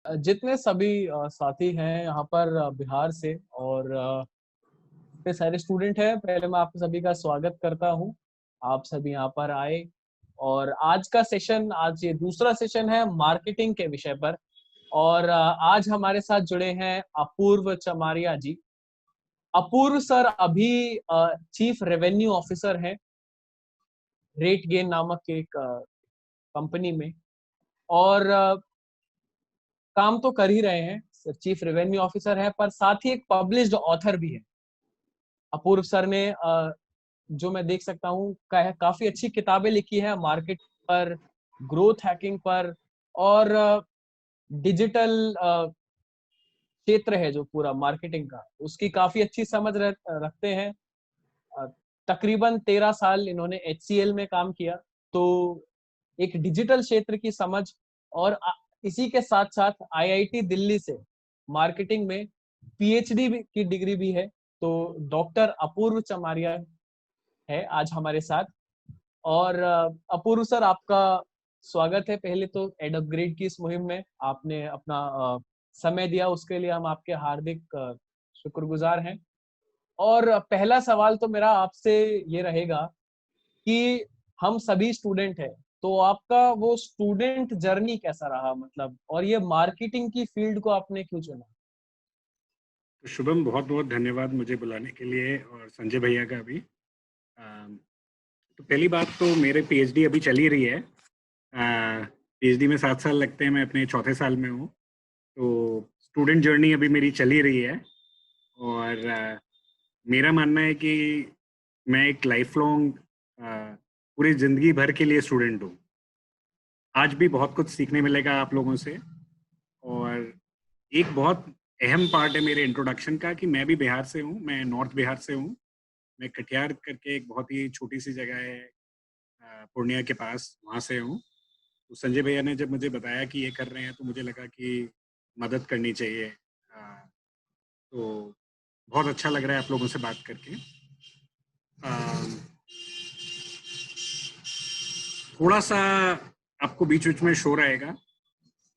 जितने सभी साथी हैं यहाँ पर बिहार से और इतने सारे स्टूडेंट हैं, पहले मैं आप सभी का स्वागत करता हूँ। आप सभी यहाँ पर आए और आज ये दूसरा सेशन है मार्केटिंग के विषय पर। और आज हमारे साथ जुड़े हैं अपूर्व चमारिया जी। अपूर्व सर अभी चीफ रेवेन्यू ऑफिसर हैं रेट गेन नामक एक कंपनी में। और काम तो कर ही रहे हैं, चीफ रेवेन्यू ऑफिसर है, पर साथ ही एक पब्लिश्ड ऑथर भी है। अपूर्व सर ने जो मैं देख सकता हूँ काफी अच्छी किताबें लिखी है मार्केट पर, ग्रोथ हैकिंग पर, और डिजिटल क्षेत्र है जो पूरा मार्केटिंग का, उसकी काफी अच्छी समझ रखते हैं। अ, तकरीबन 13 साल इन्होंने HCL में काम किया, तो एक डिजिटल क्षेत्र की समझ। और इसी के साथ साथ IIT दिल्ली से मार्केटिंग में PhD की डिग्री भी है। तो डॉक्टर अपूर्व चमारिया है आज हमारे साथ। और अपूर्व सर, आपका स्वागत है पहले तो एड अपग्रेड की इस मुहिम में। आपने अपना समय दिया, उसके लिए हम आपके हार्दिक शुक्रगुजार हैं। और पहला सवाल तो मेरा आपसे ये रहेगा कि हम सभी स्टूडेंट हैं, तो आपका वो स्टूडेंट जर्नी कैसा रहा, मतलब, और ये मार्केटिंग की फील्ड को आपने क्यों चुना? तो शुभम, बहुत बहुत धन्यवाद मुझे बुलाने के लिए, और संजय भैया का भी। तो पहली बात तो मेरे पीएचडी अभी चल ही रही है। पीएचडी में 7 साल लगते हैं, मैं अपने चौथे साल में हूँ। तो स्टूडेंट जर्नी अभी मेरी चल ही रही है। और मेरा मानना है कि मैं एक लाइफ लॉन्ग पूरी ज़िंदगी भर के लिए स्टूडेंट हूँ। आज भी बहुत कुछ सीखने मिलेगा आप लोगों से। और एक बहुत अहम पार्ट है मेरे इंट्रोडक्शन का कि मैं भी बिहार से हूँ, मैं नॉर्थ बिहार से हूँ। मैं कटिहार करके एक बहुत ही छोटी सी जगह है पूर्णिया के पास, वहाँ से हूँ। तो संजय भैया ने जब मुझे बताया कि ये कर रहे हैं तो मुझे लगा कि मदद करनी चाहिए। तो बहुत अच्छा लग रहा है आप लोगों से बात करके। थोड़ा सा आपको बीच बीच में शोर आएगा,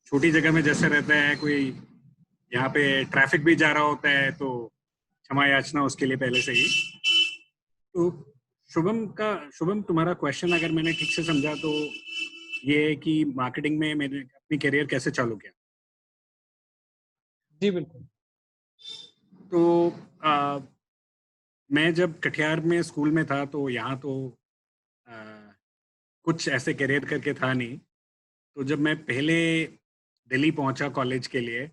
छोटी जगह में जैसे रहता है, कोई यहाँ पे ट्रैफिक भी जा रहा होता है, तो क्षमा याचना उसके लिए पहले से ही। तो शुभम, तुम्हारा क्वेश्चन अगर मैंने ठीक से समझा तो ये है कि मार्केटिंग में मैंने अपनी करियर कैसे चालू किया। जी बिल्कुल। तो आ, मैं जब कटिहार में स्कूल में था तो यहाँ तो आ, कुछ ऐसे करियर करके था नहीं। तो जब मैं पहले दिल्ली पहुँचा कॉलेज के लिए,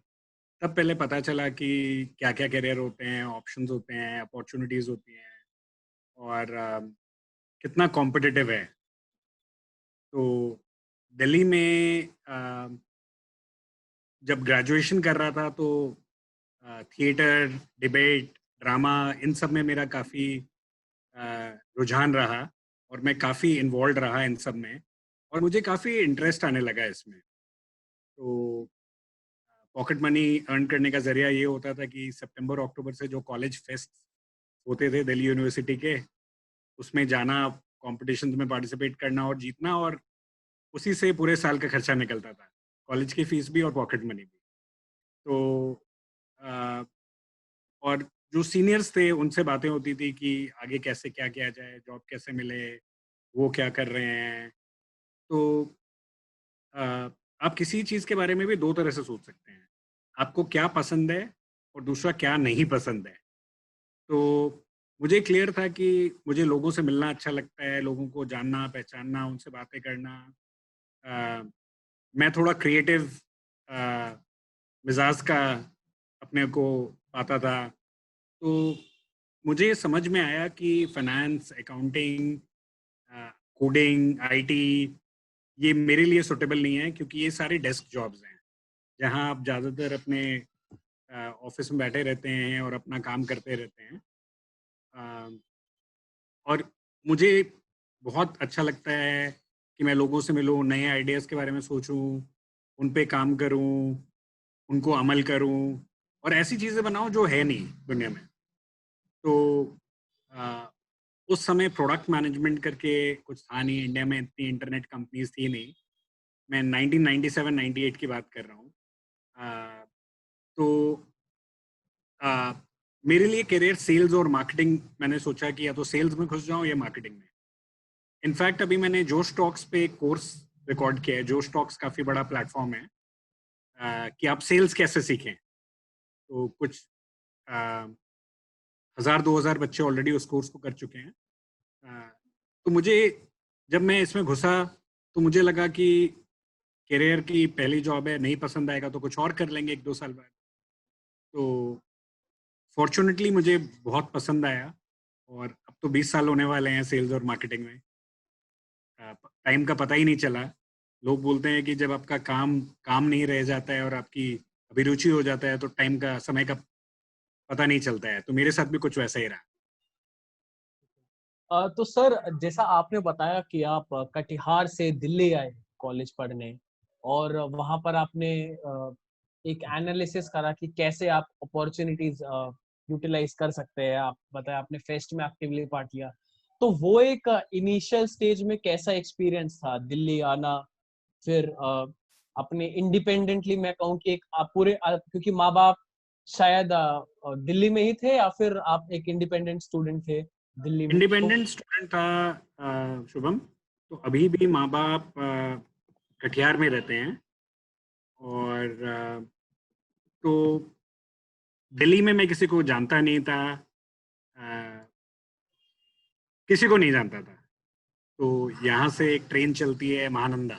तब पहले पता चला कि क्या क्या करियर होते हैं, ऑप्शंस होते हैं, अपॉर्चुनिटीज़ होती हैं, और कितना कॉम्पिटिटिव है। तो दिल्ली में जब ग्रेजुएशन कर रहा था तो थिएटर, डिबेट, ड्रामा, इन सब में मेरा काफ़ी रुझान रहा, और मैं काफ़ी इन्वॉल्व रहा इन सब में, और मुझे काफ़ी इंटरेस्ट आने लगा इसमें। तो पॉकेट मनी अर्न करने का ज़रिया ये होता था कि सितंबर अक्टूबर से जो कॉलेज फेस्ट होते थे दिल्ली यूनिवर्सिटी के, उसमें जाना, कॉम्पिटिशन में पार्टिसिपेट करना और जीतना, और उसी से पूरे साल का खर्चा निकलता था, कॉलेज की फीस भी और पॉकेट मनी भी। तो अ, और जो सीनियर्स थे उनसे बातें होती थी कि आगे कैसे क्या किया जाए, जॉब कैसे मिले, वो क्या कर रहे हैं। तो अ, आप किसी चीज़ के बारे में भी दो तरह से सोच सकते हैं, आपको क्या पसंद है और दूसरा क्या नहीं पसंद है। तो मुझे क्लियर था कि मुझे लोगों से मिलना अच्छा लगता है, लोगों को जानना, पहचानना, उनसे बातें करना। अ, मैं थोड़ा क्रिएटिव मिजाज का अपने को पाता था। तो मुझे ये समझ में आया कि फाइनेंस, अकाउंटिंग, कोडिंग, आईटी, ये मेरे लिए सुटेबल नहीं है, क्योंकि ये सारी डेस्क जॉब्स हैं जहां आप ज़्यादातर अपने ऑफिस में बैठे रहते हैं और अपना काम करते रहते हैं। अ, और मुझे बहुत अच्छा लगता है कि मैं लोगों से मिलूँ, नए आइडियाज़ के बारे में सोचूँ, उन पे काम करूँ, उनको अमल करूँ, और ऐसी चीज़ें बनाऊँ जो है नहीं दुनिया में। तो अ, उस समय प्रोडक्ट मैनेजमेंट करके कुछ था नहीं, इंडिया में इतनी इंटरनेट कंपनीज थी नहीं। मैं 1997-98 की बात कर रहा हूँ। तो आ, मेरे लिए करियर सेल्स और मार्केटिंग, मैंने सोचा कि या तो सेल्स में घुस जाऊं या मार्केटिंग में। इनफैक्ट अभी मैंने जोश टॉक्स पे एक कोर्स रिकॉर्ड किया है। जोश टॉक्स काफ़ी बड़ा प्लेटफॉर्म है कि आप सेल्स कैसे सीखें। तो कुछ 1000-2000 बच्चे ऑलरेडी उस कोर्स को कर चुके हैं। तो मुझे, जब मैं इसमें घुसा तो मुझे लगा कि करियर की पहली जॉब है, नहीं पसंद आएगा तो कुछ और कर लेंगे 1-2 साल बाद। तो फॉर्चुनेटली मुझे बहुत पसंद आया और अब तो 20 साल होने वाले हैं सेल्स और मार्केटिंग में। टाइम का पता ही नहीं चला। लोग बोलते हैं कि जब आपका काम काम नहीं रह जाता है और आपकी अभिरुचि हो जाता है तो टाइम का, समय का पता नहीं चलता है। तो मेरे साथ भी कुछ वैसा ही रहा। तो सर, जैसा आपने बताया कि आप कटिहार से दिल्ली आए कॉलेज पढ़ने, और वहां पर आपने एक एनालिसिस करा कि कैसे आप अपॉर्चुनिटीज यूटिलाइज कर सकते हैं। आप बताया आपने फेस्ट में एक्टिवली पार्ट लिया। तो वो एक इनिशियल स्टेज में कैसा एक्सपीरियंस था दिल्ली आना? फिर अपने इंडिपेंडेंटली मैं कहूँ कि एक आप पूरे क्योंकि माँ बाप शायद दिल्ली में ही थे, या फिर आप एक इंडिपेंडेंट स्टूडेंट थे दिल्ली में? तो इंडिपेंडेंट स्टूडेंट था शुभम। तो अभी भी माँ बाप कटिहार में रहते हैं। और तो दिल्ली में मैं किसी को जानता नहीं था, अ, किसी को नहीं जानता था। तो यहाँ से एक ट्रेन चलती है महानंदा।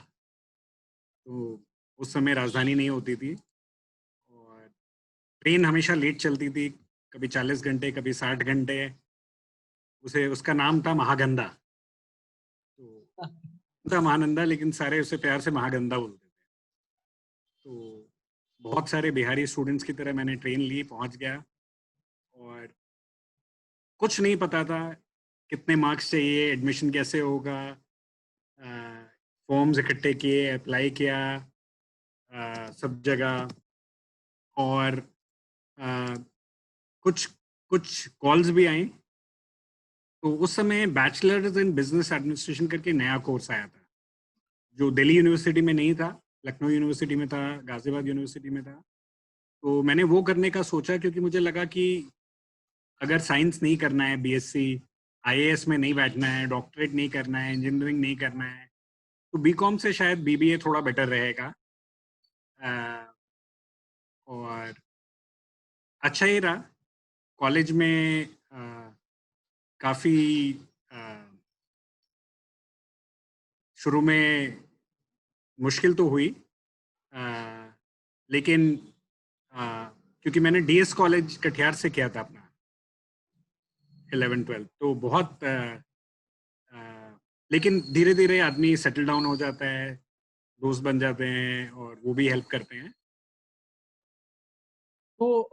तो उस समय राजधानी नहीं होती थी और ट्रेन हमेशा लेट चलती थी, कभी 40 घंटे, कभी 60 घंटे। उसे, उसका नाम था महागंधा। तो था महानंदा, लेकिन सारे उसे प्यार से महागंधा बोलते थे। तो बहुत सारे बिहारी स्टूडेंट्स की तरह मैंने ट्रेन ली, पहुंच गया और कुछ नहीं पता था कितने मार्क्स चाहिए, एडमिशन कैसे होगा। फॉर्म्स इकट्ठे किए, अप्लाई किया सब जगह। और अ, कुछ कुछ कॉल्स भी आई। तो उस समय बैचलर्स इन बिजनेस एडमिनिस्ट्रेशन करके नया कोर्स आया था, जो दिल्ली यूनिवर्सिटी में नहीं था, लखनऊ यूनिवर्सिटी में था, गाजियाबाद यूनिवर्सिटी में था। तो मैंने वो करने का सोचा क्योंकि मुझे लगा कि अगर साइंस नहीं करना है, बीएससी आईएएस में नहीं बैठना है, डॉक्टरेट नहीं करना है, इंजीनियरिंग नहीं करना है, तो बीकॉम से शायद बीबीए थोड़ा बेटर रहेगा। और अच्छा ही रहा। कॉलेज में काफ़ी शुरू में मुश्किल तो हुई, अ, लेकिन क्योंकि मैंने डीएस कॉलेज कटिहार से किया था अपना 11-12, तो बहुत अ, लेकिन धीरे धीरे आदमी सेटल डाउन हो जाता है, दोस्त बन जाते हैं और वो भी हेल्प करते हैं। तो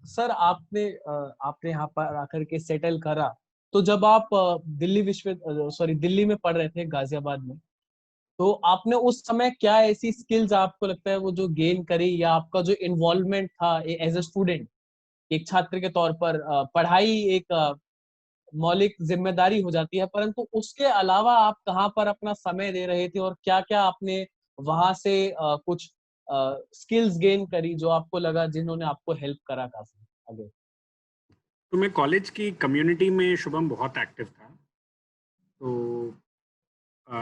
सर, आपने यहाँ पर आकर के सेटल करा। तो जब आप दिल्ली में पढ़ रहे थे, गाजियाबाद में, तो आपने उस समय क्या ऐसी स्किल्स आपको लगता है वो जो गेन करी, या आपका जो इन्वॉल्वमेंट था एज ए स्टूडेंट, एक छात्र के तौर पर? पढ़ाई एक मौलिक जिम्मेदारी हो जाती है, परंतु उसके अलावा आप कहाँ पर अपना समय दे रहे थे, और क्या क्या आपने वहां से कुछ स्किल्स गेन करी जो आपको लगा जिन्होंने आपको हेल्प करा काफी आगे? तो मैं कॉलेज की कम्युनिटी में शुभम बहुत एक्टिव था। तो अ,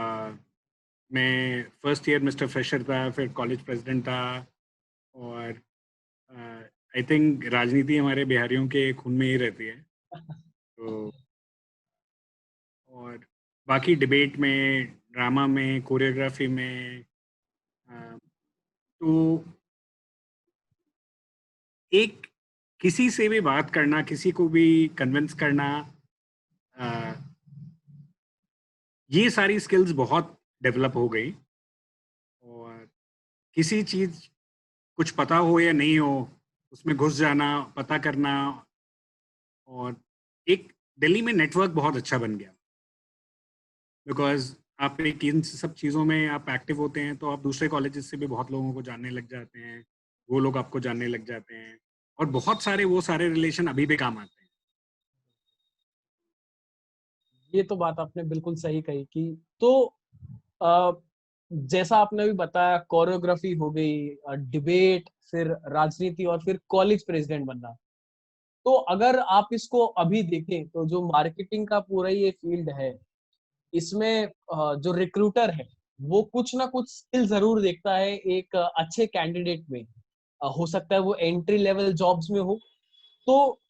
मैं फर्स्ट ईयर मिस्टर फ्रेशर था, फिर कॉलेज प्रेसिडेंट था। और आई थिंक राजनीति हमारे बिहारियों के खून में ही रहती है। तो और बाकी डिबेट में, ड्रामा में, कोरियोग्राफी में, अ, तो एक किसी से भी बात करना, किसी को भी कन्विंस करना, अ, ये सारी स्किल्स बहुत डेवलप हो गई। और किसी चीज़, कुछ पता हो या नहीं हो, उसमें घुस जाना, पता करना। और एक दिल्ली में नेटवर्क बहुत अच्छा बन गया, बिकॉज आप एक इन सब चीज़ों में आप एक्टिव होते हैं तो आप दूसरे कॉलेजेस से भी बहुत लोगों को जानने लग जाते हैं, वो लोग आपको जानने लग जाते हैं। और बहुत सारे वो सारे रिलेशन अभी भी काम आते हैं। ये तो बात आपने बिल्कुल सही कही कि तो जैसा आपने अभी बताया, कोरियोग्राफी हो गई, डिबेट, फिर राजनीति और फिर कॉलेज प्रेसिडेंट बनना। तो अगर आप इसको अभी देखें तो जो मार्केटिंग का पूरा ये फील्ड है, इसमें जो रिक्रूटर है वो कुछ ना कुछ स्किल जरूर देखता है एक अच्छे कैंडिडेट में। हो सकता है वो एंट्री लेवल जॉब्स में हो। तो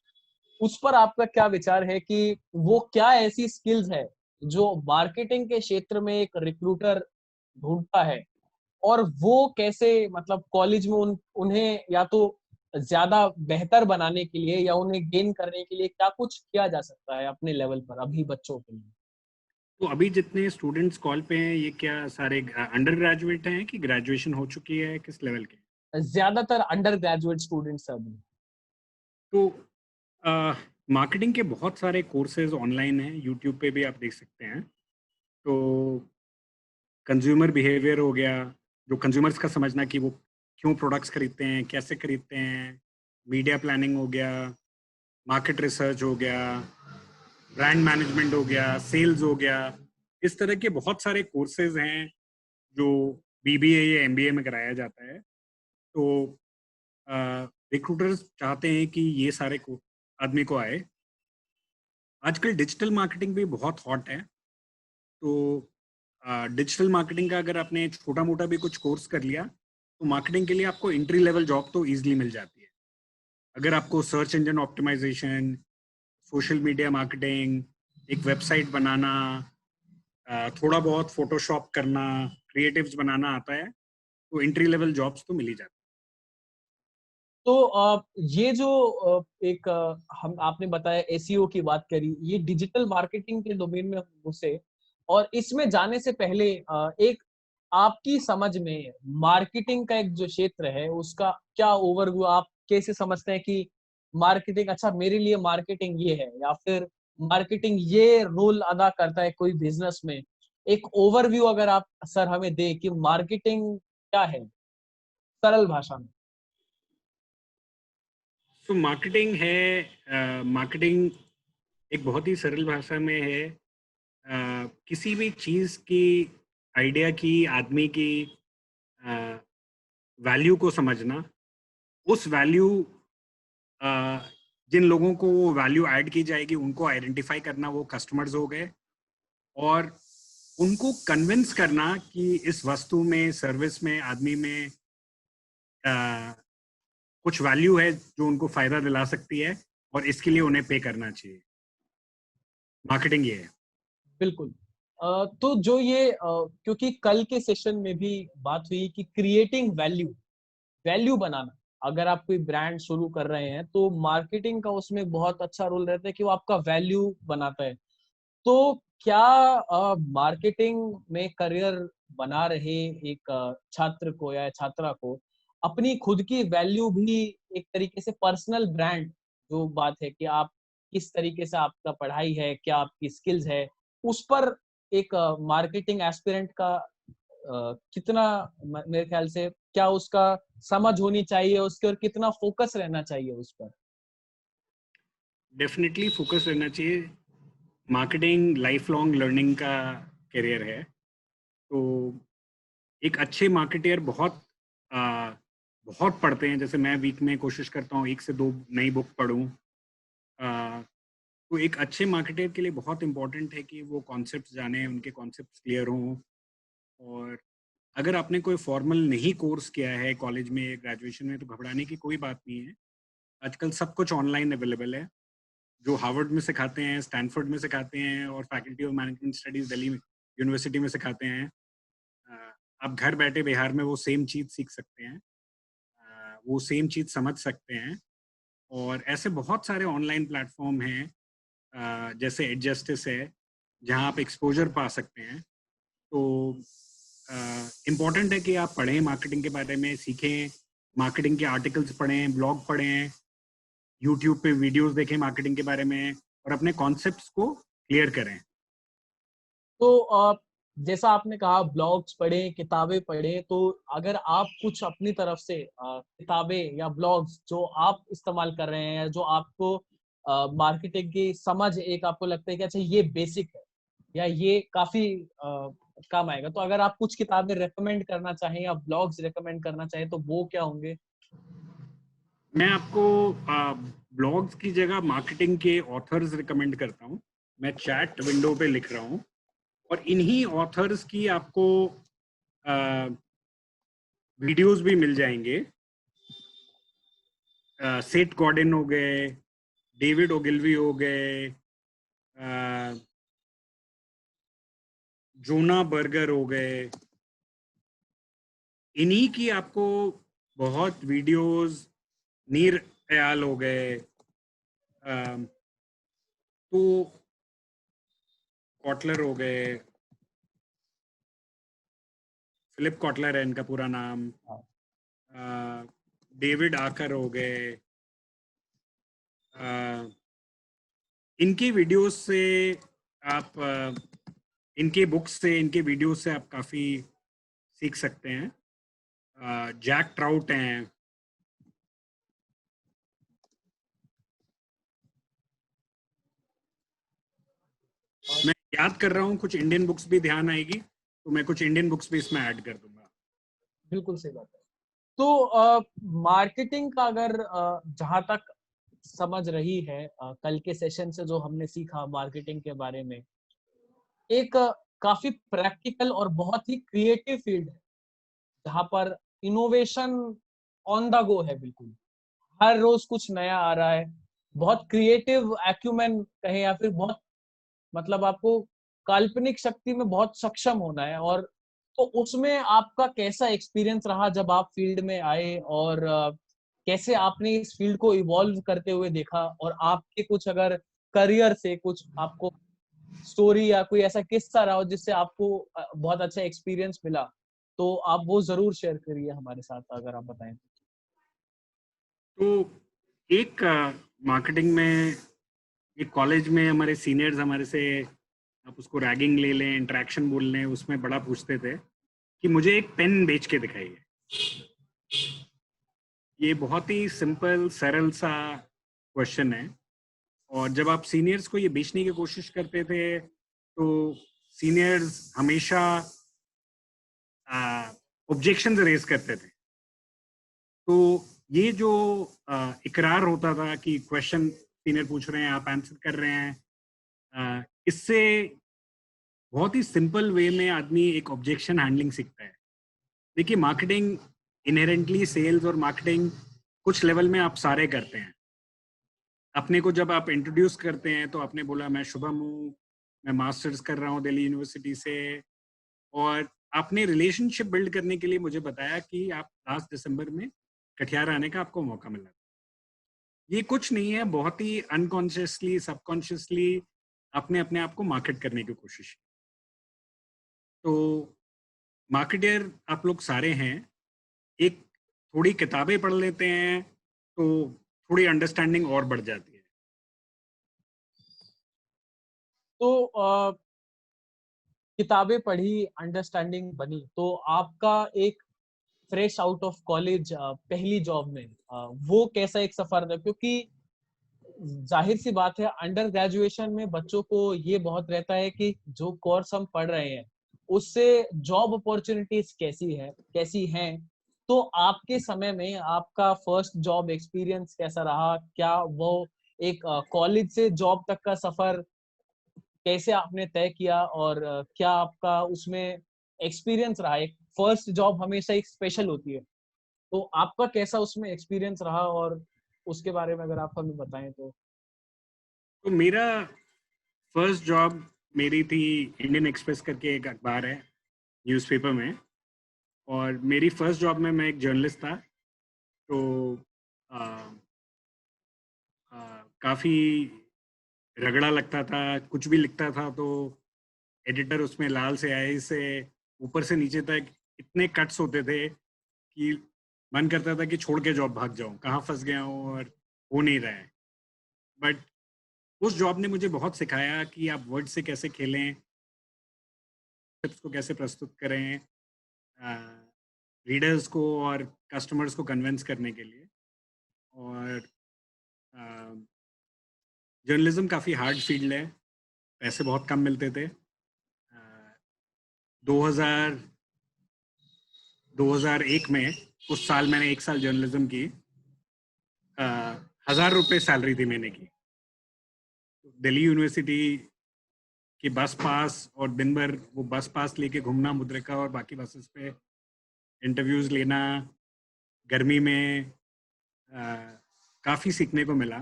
उस पर आपका क्या विचार है कि वो क्या ऐसी स्किल्स है जो मार्केटिंग के क्षेत्र में एक रिक्रूटर ढूंढता है, और वो कैसे मतलब कॉलेज में उन्हें या तो ज्यादा बेहतर बनाने के लिए या उन्हें गेन करने के लिए क्या कुछ किया जा सकता है अपने लेवल पर अभी बच्चों के लिए? तो अभी जितने स्टूडेंट्स कॉल पे हैं ये क्या सारे अंडर ग्रेजुएट हैं कि ग्रेजुएशन हो चुकी है, किस लेवल के? ज्यादातर अंडर ग्रेजुएट स्टूडेंट्स अभी। तो मार्केटिंग के बहुत सारे कोर्सेज ऑनलाइन हैं, यूट्यूब पे भी आप देख सकते हैं। तो कंज्यूमर बिहेवियर हो गया, जो कंज्यूमर्स का समझना कि वो क्यों प्रोडक्ट्स खरीदते हैं, कैसे खरीदते हैं, मीडिया प्लानिंग हो गया, मार्केट रिसर्च हो गया, ब्रांड मैनेजमेंट हो गया, सेल्स हो गया। इस तरह के बहुत सारे कोर्सेज हैं जो बीबीए या एमबीए में कराया जाता है। तो रिक्रूटर्स चाहते हैं कि ये सारे को आदमी को आए। आजकल डिजिटल मार्केटिंग भी बहुत हॉट है। तो डिजिटल मार्केटिंग का अगर आपने छोटा मोटा भी कुछ कोर्स कर लिया तो मार्केटिंग के लिए आपको एंट्री लेवल जॉब तो ईजिली मिल जाती है। अगर आपको search engine optimisation, social media marketing, एक वेबसाइट बनाना, थोड़ा बहुत फोटोशॉप करना, क्रिएटिव्स बनाना आता है तो एंट्री लेवल जॉब्स तो मिल ही जाती तो ये जो एक हम आपने बताया एसईओ की बात करी, ये डिजिटल मार्केटिंग के डोमेन में घुसे, और इसमें जाने से पहले एक आपकी समझ में मार्केटिंग का एक जो क्षेत्र है उसका क्या ओवरव्यू, आप कैसे समझते हैं कि मार्केटिंग, अच्छा मेरे लिए मार्केटिंग ये है या फिर मार्केटिंग ये रोल अदा करता है कोई बिजनेस में? एक ओवरव्यू अगर आप सर हमें दे कि मार्केटिंग क्या है सरल भाषा में। है। तो मार्केटिंग है, मार्केटिंग एक बहुत ही सरल भाषा में है, किसी भी चीज़ की, आइडिया की, आदमी की वैल्यू को समझना, उस वैल्यू, जिन लोगों को वो वैल्यू ऐड की जाएगी उनको आइडेंटिफाई करना, वो कस्टमर्स हो गए, और उनको कन्विंस करना कि इस वस्तु में, सर्विस में, आदमी में अ, कुछ वैल्यू है जो उनको फायदा दिला सकती है और इसके लिए उन्हें पे करना चाहिए। मार्केटिंग ये है। बिल्कुल। तो जो ये क्योंकि कल के सेशन में भी बात हुई कि क्रिएटिंग वैल्यू, वैल्यू बनाना, अगर आप कोई ब्रांड शुरू कर रहे हैं तो मार्केटिंग का उसमें बहुत अच्छा रोल रहता है कि वो आपका वैल्यू बनाता है। तो क्या मार्केटिंग में करियर बना रहे एक छात्र को या छात्रा को अपनी खुद की वैल्यू भी, एक तरीके से पर्सनल ब्रांड, जो बात है कि आप किस तरीके से आपका पढ़ाई है, क्या आपकी स्किल्स है, उस पर एक मार्केटिंग एस्पिरेंट का कितना मेरे ख्याल से क्या उसका समझ होनी चाहिए उसके, और कितना फोकस रहना चाहिए उस पर? डेफिनेटली फोकस रहना चाहिए। मार्केटिंग लाइफ लॉन्ग लर्निंग का करियर है। तो एक अच्छे मार्केटियर बहुत पढ़ते हैं। जैसे मैं वीक में कोशिश करता हूँ 1 से 2 नई बुक पढूं। तो एक अच्छे मार्केटियर के लिए बहुत इम्पोर्टेंट है कि वो कॉन्सेप्ट्स जाने, उनके कॉन्सेप्ट्स क्लियर हों। और अगर आपने कोई फॉर्मल नहीं कोर्स किया है कॉलेज में, ग्रेजुएशन में, तो घबराने की कोई बात नहीं है। आजकल सब कुछ ऑनलाइन अवेलेबल है। जो हार्वर्ड में सिखाते हैं, स्टैनफोर्ड में सिखाते हैं और faculty of management studies Delhi university में सिखाते हैं। आप घर बैठे बिहार में वो सेम चीज़ सीख सकते हैं, वो सेम चीज़ समझ सकते हैं। और ऐसे बहुत सारे ऑनलाइन प्लेटफॉर्म हैं, जैसे एडजस्टिस है, जहाँ आप एक्सपोजर पा सकते हैं। तो इम्पॉर्टेंट है कि आप पढ़ें, मार्केटिंग के बारे में सीखें, मार्केटिंग के आर्टिकल्स पढ़ें, ब्लॉग पढ़ें, यूट्यूब पे वीडियोस देखें मार्केटिंग के बारे में, और अपने कॉन्सेप्ट्स को क्लियर करें। तो जैसा आपने कहा ब्लॉग्स पढ़ें, किताबें पढ़ें, तो अगर आप कुछ अपनी तरफ से किताबें या ब्लॉग्स जो आप इस्तेमाल कर रहे हैं, जो आपको मार्केटिंग की समझ, एक आपको लगता है कि अच्छा ये बेसिक है या ये काफी काम आएगा। तो अगर आप कुछ किताबें रेकमेंड करना चाहें या ब्लॉग्स रेकमेंड करना चाहें तो वो क्या होंगे? मैं आपको ब्लॉग्स की जगह मार्केटिंग के ऑथर्स रिकमेंड करता हूँ। मैं चैट विंडो पे लिख रहा हूँ और इन्हीं ऑथर्स की आपको वीडियोस भी मिल जाएंगे। सेठ गॉर्डन हो गए, डेविड ओगिलवी हो गए, जोना बर्गर हो गए, इन्हीं की आपको बहुत वीडियोस, नीर दयाल हो गए, तो कॉटलर हो गए, फिलिप कॉटलर है इनका पूरा नाम, हाँ। डेविड आकर हो गए, इनके वीडियोस से आप इनके बुक्स से, इनके वीडियोस से आप काफ़ी सीख सकते हैं। जैक ट्राउट हैं, मैं याद कर रहा हूँ कुछ इंडियन बुक्स भी ध्यान आएगी तो मैं कुछ इंडियन बुक्स भी इसमें ऐड कर दूंगा। बिल्कुल सही बात है। तो मार्केटिंग का अगर जहां तक समझ रही है कल के सेशन से जो हमने सीखा मार्केटिंग के बारे में, एक काफी प्रैक्टिकल और बहुत ही क्रिएटिव फील्ड है जहां पर इनोवेशन ऑन द गो है। बिल्कुल हर रोज कुछ नया आ रहा है। बहुत क्रिएटिव एक्यूमेन कहें या फिर बहुत मतलब आपको काल्पनिक शक्ति में बहुत सक्षम होना है। और तो उसमें आपका कैसा एक्सपीरियंस रहा जब आप फील्ड में आए, और कैसे आपने इस फील्ड को इवॉल्व करते हुए देखा, और आपके कुछ अगर करियर से कुछ आपको स्टोरी या कोई ऐसा किस्सा रहा हो जिससे आपको बहुत अच्छा एक्सपीरियंस मिला, तो आप वो जरूर शेयर करिए हमारे साथ अगर आप बताएं। तो एक मार्केटिंग में, एक कॉलेज में हमारे सीनियर्स हमारे से, आप उसको रैगिंग ले लें, इंटरेक्शन बोल लें, उसमें बड़ा पूछते थे कि मुझे एक पेन बेच के दिखाइए। ये बहुत ही सिंपल सरल सा क्वेश्चन है, और जब आप सीनियर्स को ये बेचने की कोशिश करते थे तो सीनियर्स हमेशा ऑब्जेक्शन रेज करते थे। तो ये जो इकरार होता था कि क्वेश्चन सीनियर पूछ रहे हैं, आप आंसर कर रहे हैं, इससे बहुत ही सिंपल वे में आदमी एक ऑब्जेक्शन हैंडलिंग सीखता है। देखिए, मार्केटिंग इनहेरेंटली, सेल्स और मार्केटिंग कुछ लेवल में आप सारे करते हैं। अपने को जब आप इंट्रोड्यूस करते हैं तो आपने बोला मैं शुभम हूँ, मैं मास्टर्स कर रहा हूँ दिल्ली यूनिवर्सिटी से, और आपने रिलेशनशिप बिल्ड करने के लिए मुझे बताया कि आप लास्ट दिसंबर में कटिहार आने का आपको मौका मिला। ये कुछ नहीं है, बहुत ही अनकॉन्शियसली, सबकॉन्शियसली आपने अपने आप को मार्केट करने की कोशिश की। तो मार्केटर आप लोग सारे हैं, एक थोड़ी किताबें पढ़ लेते हैं तो थोड़ी अंडरस्टैंडिंग और बढ़ जाती है। तो किताबें पढ़ी, अंडरस्टैंडिंग बनी, तो आपका एक फ्रेश आउट ऑफ कॉलेज पहली जॉब में वो कैसा एक सफर था? क्योंकि जाहिर सी बात है अंडर ग्रेजुएशन में बच्चों को ये बहुत रहता है कि जो कोर्स हम पढ़ रहे हैं उससे जॉब अपॉर्चुनिटीज कैसी है, कैसी हैं। तो आपके समय में आपका फर्स्ट जॉब एक्सपीरियंस कैसा रहा? क्या वो एक कॉलेज से जॉब तक का सफर कैसे आपने तय किया, और क्या आपका उसमें एक्सपीरियंस रहा? एक फर्स्ट जॉब हमेशा एक स्पेशल होती है, तो आपका कैसा उसमें एक्सपीरियंस रहा, और उसके बारे में अगर आप हमें बताएं तो। तो मेरा फर्स्ट जॉब मेरी थी, इंडियन एक्सप्रेस करके एक अखबार है, न्यूज़पेपर में, और मेरी फर्स्ट जॉब में मैं एक जर्नलिस्ट था। तो काफ़ी रगड़ा लगता था, कुछ भी लिखता था तो एडिटर उसमें लाल स्याही से ऊपर से नीचे तक इतने कट्स होते थे कि मन करता था कि छोड़ के जॉब भाग जाऊं, कहाँ फंस गया हूँ और हो नहीं रहा है। बट उस जॉब ने मुझे बहुत सिखाया कि आप वर्ड से कैसे खेलें, टिप्स को कैसे प्रस्तुत करें रीडर्स को और कस्टमर्स को कन्विंस करने के लिए। और जर्नलिज्म काफ़ी हार्ड फील्ड है, पैसे बहुत कम मिलते थे। 2001 में, उस साल मैंने 1 साल जर्नलिज्म की। 1000 रुपये सैलरी थी मैंने की। दिल्ली यूनिवर्सिटी की बस पास और दिन भर वो बस पास लेके घूमना, मुद्रिका और बाकी बसेस पे इंटरव्यूज लेना, गर्मी में काफ़ी सीखने को मिला।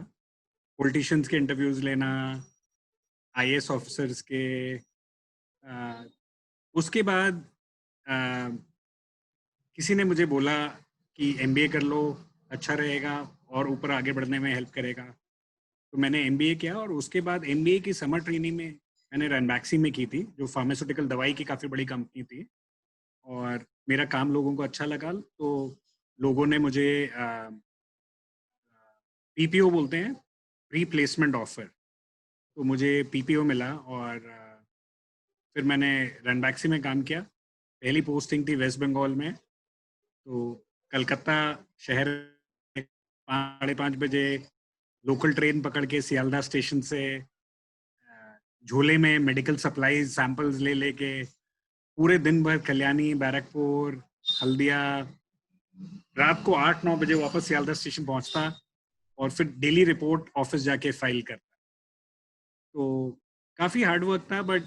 पॉलिटिशियंस के इंटरव्यूज लेना, आईएएस ऑफिसर्स के। उसके बाद किसी ने मुझे बोला कि एमबीए कर लो, अच्छा रहेगा और ऊपर आगे बढ़ने में हेल्प करेगा। तो मैंने एमबीए किया और उसके बाद एमबीए की समर ट्रेनिंग में मैंने रैनबैक्सी में की थी, जो फार्मास्यूटिकल दवाई की काफ़ी बड़ी कंपनी थी। और मेरा काम लोगों को अच्छा लगा, तो लोगों ने मुझे पीपीओ बोलते हैं, प्री प्लेसमेंट ऑफर, तो मुझे पीपीओ मिला और फिर मैंने रैनबैक्सी में काम किया। पहली पोस्टिंग थी वेस्ट बंगाल में, तो कलकत्ता शहर 5:30 बजे लोकल ट्रेन पकड़ के सियालदा स्टेशन से झोले में मेडिकल सप्लाईज सैंपल्स ले लेके पूरे दिन भर कल्याणी, बैरकपुर, हल्दिया, रात को 8-9 बजे वापस सियालदा स्टेशन पहुंचता और फिर डेली रिपोर्ट ऑफिस जाके फाइल करता। तो काफ़ी हार्ड वर्क था, बट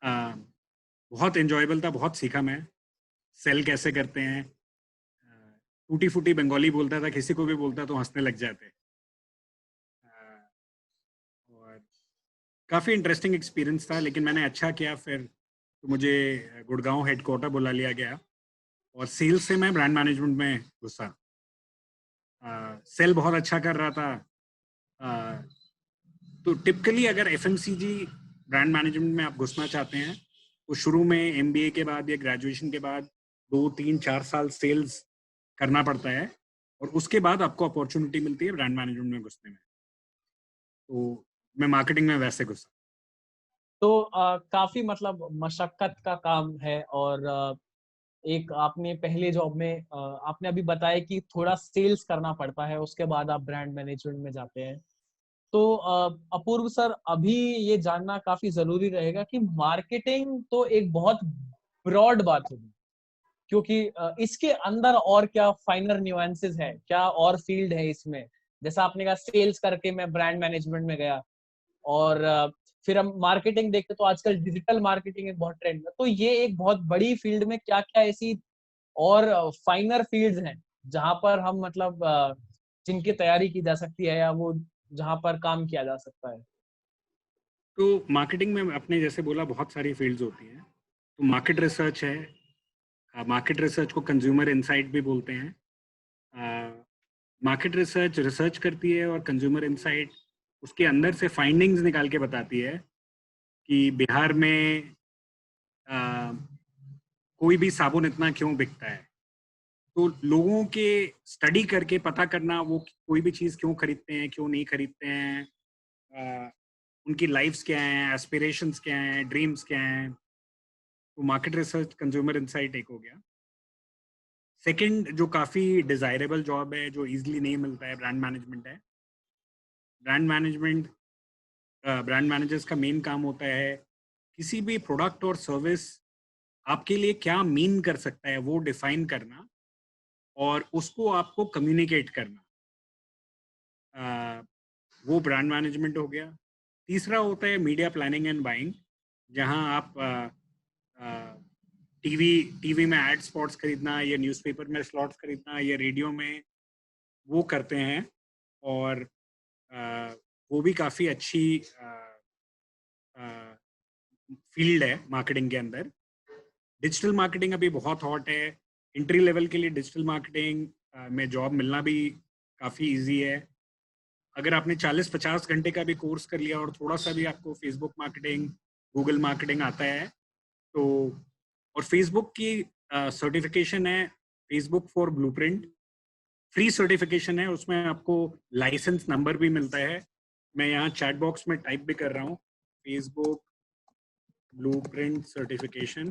बहुत एंजॉयबल था, बहुत सीखा मैं। सेल कैसे करते हैं, टूटी फूटी बंगाली बोलता था, किसी को भी बोलता तो हंसने लग जाते। और काफ़ी इंटरेस्टिंग एक्सपीरियंस था, लेकिन मैंने अच्छा किया। फिर तो मुझे गुड़गांव हेडक्वार्टर बुला लिया गया और सेल्स से मैं ब्रांड मैनेजमेंट में घुसा। सेल बहुत अच्छा कर रहा था। तो टिपिकली अगर एफएमसीजी ब्रांड मैनेजमेंट में आप घुसना चाहते हैं तो शुरू में एमबीए के बाद या ग्रेजुएशन के बाद 2-3-4 साल सेल्स करना पड़ता है और उसके बाद आपको अपॉर्चुनिटी मिलती है ब्रांड मैनेजमेंट में घुसने में। तो मैं मार्केटिंग में वैसे घुसा। तो काफी मतलब मशक्कत का काम है। और एक आपने पहले जॉब में आपने अभी बताया कि थोड़ा सेल्स करना पड़ता है, उसके बाद आप ब्रांड मैनेजमेंट में जाते हैं। तो अपूर्व सर, अभी ये जानना काफी जरूरी रहेगा कि मार्केटिंग तो एक बहुत ब्रॉड बात होगी, क्योंकि इसके अंदर और क्या फाइनर न्यूएंसेस है, क्या और फील्ड है इसमें। जैसा आपने कहा सेल्स करके मैं ब्रांड मैनेजमेंट में गया, और फिर हम मार्केटिंग देखते तो आजकल डिजिटल मार्केटिंग एक बहुत ट्रेंड है। तो ये एक बहुत बड़ी फील्ड में क्या क्या ऐसी और फाइनर फील्ड्स हैं जहां पर हम मतलब जिनकी तैयारी की जा सकती है, या वो जहां पर काम किया जा सकता है। तो मार्केटिंग में आपने जैसे बोला बहुत सारी फील्ड्स होती हैं। तो मार्केट रिसर्च है, मार्केट रिसर्च को कंज्यूमर इनसाइट भी बोलते हैं। मार्केट रिसर्च रिसर्च करती है और कंज्यूमर इनसाइट उसके अंदर से फाइंडिंग्स निकाल के बताती है कि बिहार में कोई भी साबुन इतना क्यों बिकता है। तो लोगों के स्टडी करके पता करना वो कोई भी चीज़ क्यों खरीदते हैं, क्यों नहीं खरीदते हैं, उनकी लाइफ्स क्या हैं, एस्पिरेशंस क्या हैं, ड्रीम्स क्या हैं। तो मार्केट रिसर्च कंज्यूमर इनसाइट एक हो गया। सेकंड जो काफ़ी डिज़ायरेबल जॉब है, जो इजीली नहीं मिलता है, ब्रांड मैनेजमेंट है। ब्रांड मैनेजमेंट, ब्रांड मैनेजर्स का मेन काम होता है किसी भी प्रोडक्ट और सर्विस आपके लिए क्या मीन कर सकता है वो डिफाइन करना और उसको आपको कम्युनिकेट करना। वो ब्रांड मैनेजमेंट हो गया। तीसरा होता है मीडिया प्लानिंग एंड बाइंग, जहां आप टीवी में एड स्पॉट्स खरीदना या न्यूज़पेपर में स्लॉट्स खरीदना या रेडियो में वो करते हैं। और वो भी काफ़ी अच्छी फील्ड है मार्केटिंग के अंदर। डिजिटल मार्केटिंग अभी बहुत हॉट है। एंट्री लेवल के लिए डिजिटल मार्केटिंग में जॉब मिलना भी काफ़ी इजी है। अगर आपने 40-50 घंटे का भी कोर्स कर लिया और थोड़ा सा भी आपको फेसबुक मार्केटिंग, गूगल मार्केटिंग आता है तो। और फेसबुक की सर्टिफिकेशन है Facebook for blueprint, free certification है, उसमें आपको लाइसेंस नंबर भी मिलता है। मैं यहाँ चैट बॉक्स में टाइप भी कर रहा हूँ, फेसबुक ब्लूप्रिंट सर्टिफिकेशन।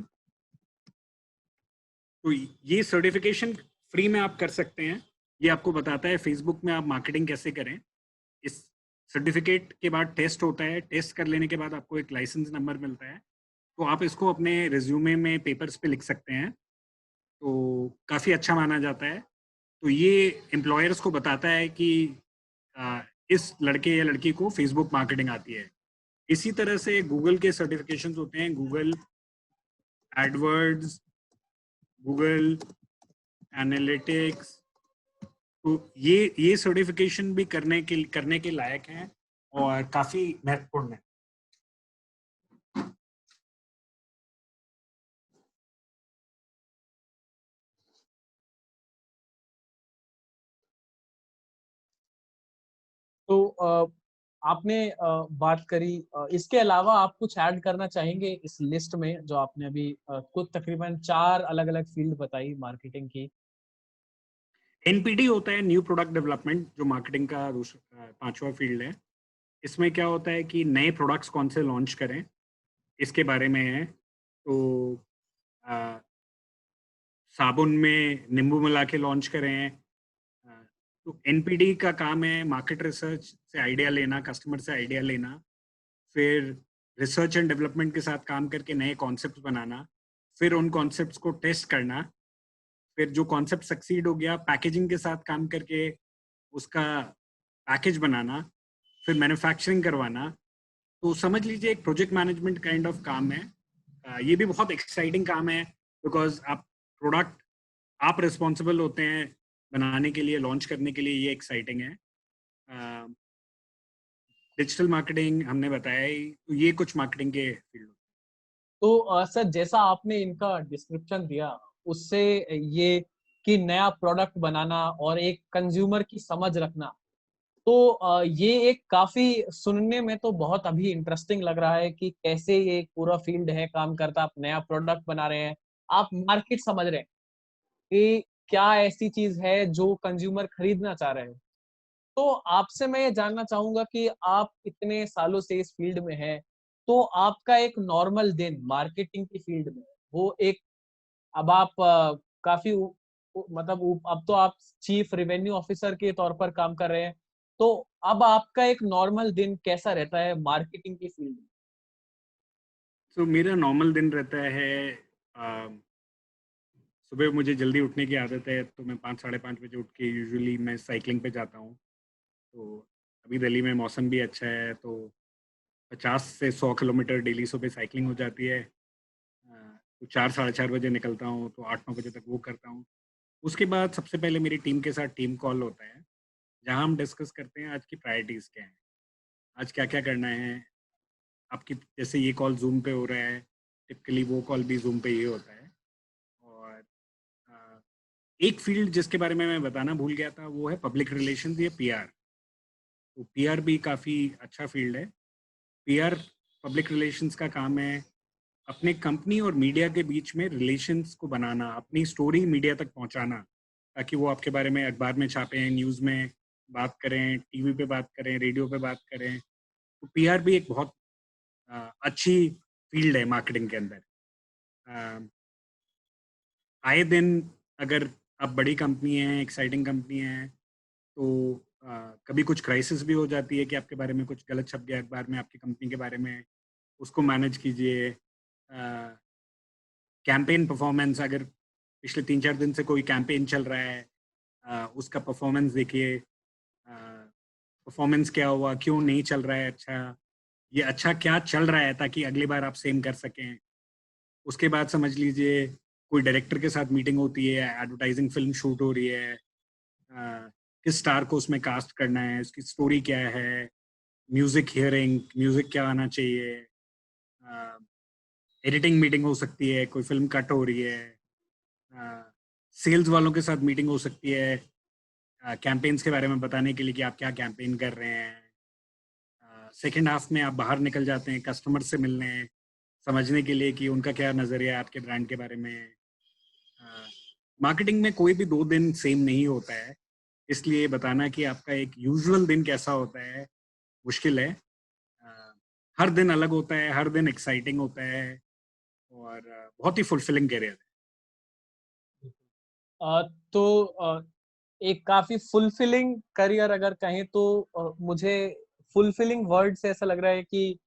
तो ये सर्टिफिकेशन फ्री में आप कर सकते हैं। ये आपको बताता है फेसबुक में आप मार्केटिंग कैसे करें। इस सर्टिफिकेट के बाद टेस्ट होता है, टेस्ट कर लेने के बाद आपको एक लाइसेंस नंबर मिलता है तो आप इसको अपने रिज्यूमे में पेपर्स पे लिख सकते हैं, तो काफ़ी अच्छा माना जाता है। तो ये एम्प्लॉयर्स को बताता है कि इस लड़के या लड़की को फेसबुक मार्केटिंग आती है। इसी तरह से गूगल के सर्टिफिकेशंस होते हैं, गूगल एडवर्ड्स, गूगल एनालिटिक्स। तो ये सर्टिफिकेशन भी करने के लायक हैं और काफ़ी महत्वपूर्ण है। तो आपने बात करी, इसके अलावा आप कुछ ऐड करना चाहेंगे इस लिस्ट में जो आपने अभी कुछ तकरीबन 4 अलग-अलग फील्ड बताई मार्केटिंग की? एनपीडी होता है, न्यू प्रोडक्ट डेवलपमेंट, जो मार्केटिंग का पांचवा फील्ड है। इसमें क्या होता है कि नए प्रोडक्ट्स कौन से लॉन्च करें, इसके बारे में है। तो अ, साबुन में नींबू मिला के लॉन्च करें। तो एनपीडी का काम है मार्केट रिसर्च से आइडिया लेना, कस्टमर से आइडिया लेना, फिर रिसर्च एंड डेवलपमेंट के साथ काम करके नए कॉन्सेप्ट्स बनाना, फिर उन कॉन्सेप्ट्स को टेस्ट करना, फिर जो कॉन्सेप्ट सक्सीड हो गया पैकेजिंग के साथ काम करके उसका पैकेज बनाना, फिर मैन्युफैक्चरिंग करवाना। तो समझ लीजिए एक प्रोजेक्ट मैनेजमेंट काइंड ऑफ काम है। ये भी बहुत एक्साइटिंग काम है, बिकॉज आप प्रोडक्ट आप रिस्पॉन्सिबल होते हैं बनाने के लिए, लॉन्च करने के लिए। ये एक्साइटिंग है। डिजिटल मार्केटिंग हमने बताया ही, तो ये कुछ मार्केटिंग के फील्ड। तो सर, जैसा आपने इनका डिस्क्रिप्शन दिया, उससे ये कि नया प्रोडक्ट बनाना और एक कंज्यूमर की समझ रखना, तो ये एक काफी सुनने में तो बहुत अभी इंटरेस्टिंग लग रहा है कि कैसे ये एक पूरा फील्ड है, काम करता, आप नया प्रोडक्ट बना रहे हैं, आप मार्केट समझ रहे हैं कि क्या ऐसी चीज है जो कंज्यूमर खरीदना चाह रहे हैं। तो आपसे मैं ये जानना चाहूंगा कि आप इतने सालों से इस फील्ड में हैं, तो आपका एक नॉर्मल दिन मार्केटिंग की फील्ड में, वो एक, अब आप काफी मतलब अब तो आप चीफ रेवेन्यू ऑफिसर के तौर पर काम कर रहे हैं, तो अब आपका एक नॉर्मल दिन कैसा रहता है मार्केटिंग की फील्ड में? तो मेरा नॉर्मल दिन रहता है, सुबह मुझे जल्दी उठने की आदत है, तो मैं 5 साढ़े 5 बजे उठ के यूजुअली मैं साइकिलिंग पे जाता हूँ। तो अभी दिल्ली में मौसम भी अच्छा है, तो 50 से 100 किलोमीटर डेली सुबह साइकिलिंग हो जाती है। तो 4 साढ़े 4 बजे निकलता हूँ, तो 8-9 बजे तक वो करता हूँ। उसके बाद सबसे पहले मेरी टीम के साथ टीम कॉल होता है, जहाँ हम डिस्कस करते हैं आज की प्रायोरिटीज़ क्या हैं, आज क्या-क्या करना है। आपकी जैसे ये कॉल ज़ूम पे हो रहा है, टिपिकली वो कॉल भी ज़ूम पे ही होता है। और अ, एक फ़ील्ड जिसके बारे में मैं बताना भूल गया था, वो है पब्लिक रिलेशंस या पीआर। तो पीआर भी काफ़ी अच्छा फ़ील्ड है। पीआर, पब्लिक रिलेशंस का काम है अपने कंपनी और मीडिया के बीच में रिलेशंस को बनाना, अपनी स्टोरी मीडिया तक पहुंचाना, ताकि वो आपके बारे में अखबार में छापें, न्यूज़ में बात करें, टीवी पे बात करें, रेडियो पे बात करें। तो पीआर भी एक बहुत अच्छी फील्ड है मार्केटिंग के अंदर। अ, आए दिन अगर आप बड़ी कंपनी हैं, एक्साइटिंग कंपनी हैं, तो कभी कुछ क्राइसिस भी हो जाती है कि आपके बारे में कुछ गलत छप गया अखबार में आपकी कंपनी के बारे में, उसको मैनेज कीजिए। कैंपेन परफॉर्मेंस, अगर पिछले 3-4 दिन से कोई कैंपेन चल रहा है, उसका परफॉर्मेंस देखिए। परफॉर्मेंस क्या हुआ, क्यों नहीं चल रहा है अच्छा, ये अच्छा क्या चल रहा है, ताकि अगली बार आप सेम कर सकें। उसके बाद समझ लीजिए कोई डायरेक्टर के साथ मीटिंग होती है, एडवर्टाइजिंग फिल्म शूट हो रही है, किस स्टार को उसमें कास्ट करना है, उसकी स्टोरी क्या है, म्यूजिक हियरिंग, म्यूजिक क्या आना चाहिए, एडिटिंग मीटिंग हो सकती है, कोई फिल्म कट हो रही है, सेल्स वालों के साथ मीटिंग हो सकती है, कैंपेन्स के बारे में बताने के लिए कि आप क्या कैंपेन कर रहे हैं। सेकेंड हाफ में आप बाहर निकल जाते हैं कस्टमर से मिलने, समझने के लिए कि उनका क्या नज़रिया है आपके ब्रांड के बारे में। मार्केटिंग में कोई भी 2 दिन सेम नहीं होता है, इसलिए बताना कि आपका एक यूजुअल दिन कैसा होता है मुश्किल है। हर दिन अलग होता है, हर दिन एक्साइटिंग होता है, और बहुत ही फुलफिलिंग करियर है। तो एक काफी फुलफिलिंग करियर अगर कहें तो मुझे फुलफिलिंग वर्ड से ऐसा लग रहा है कि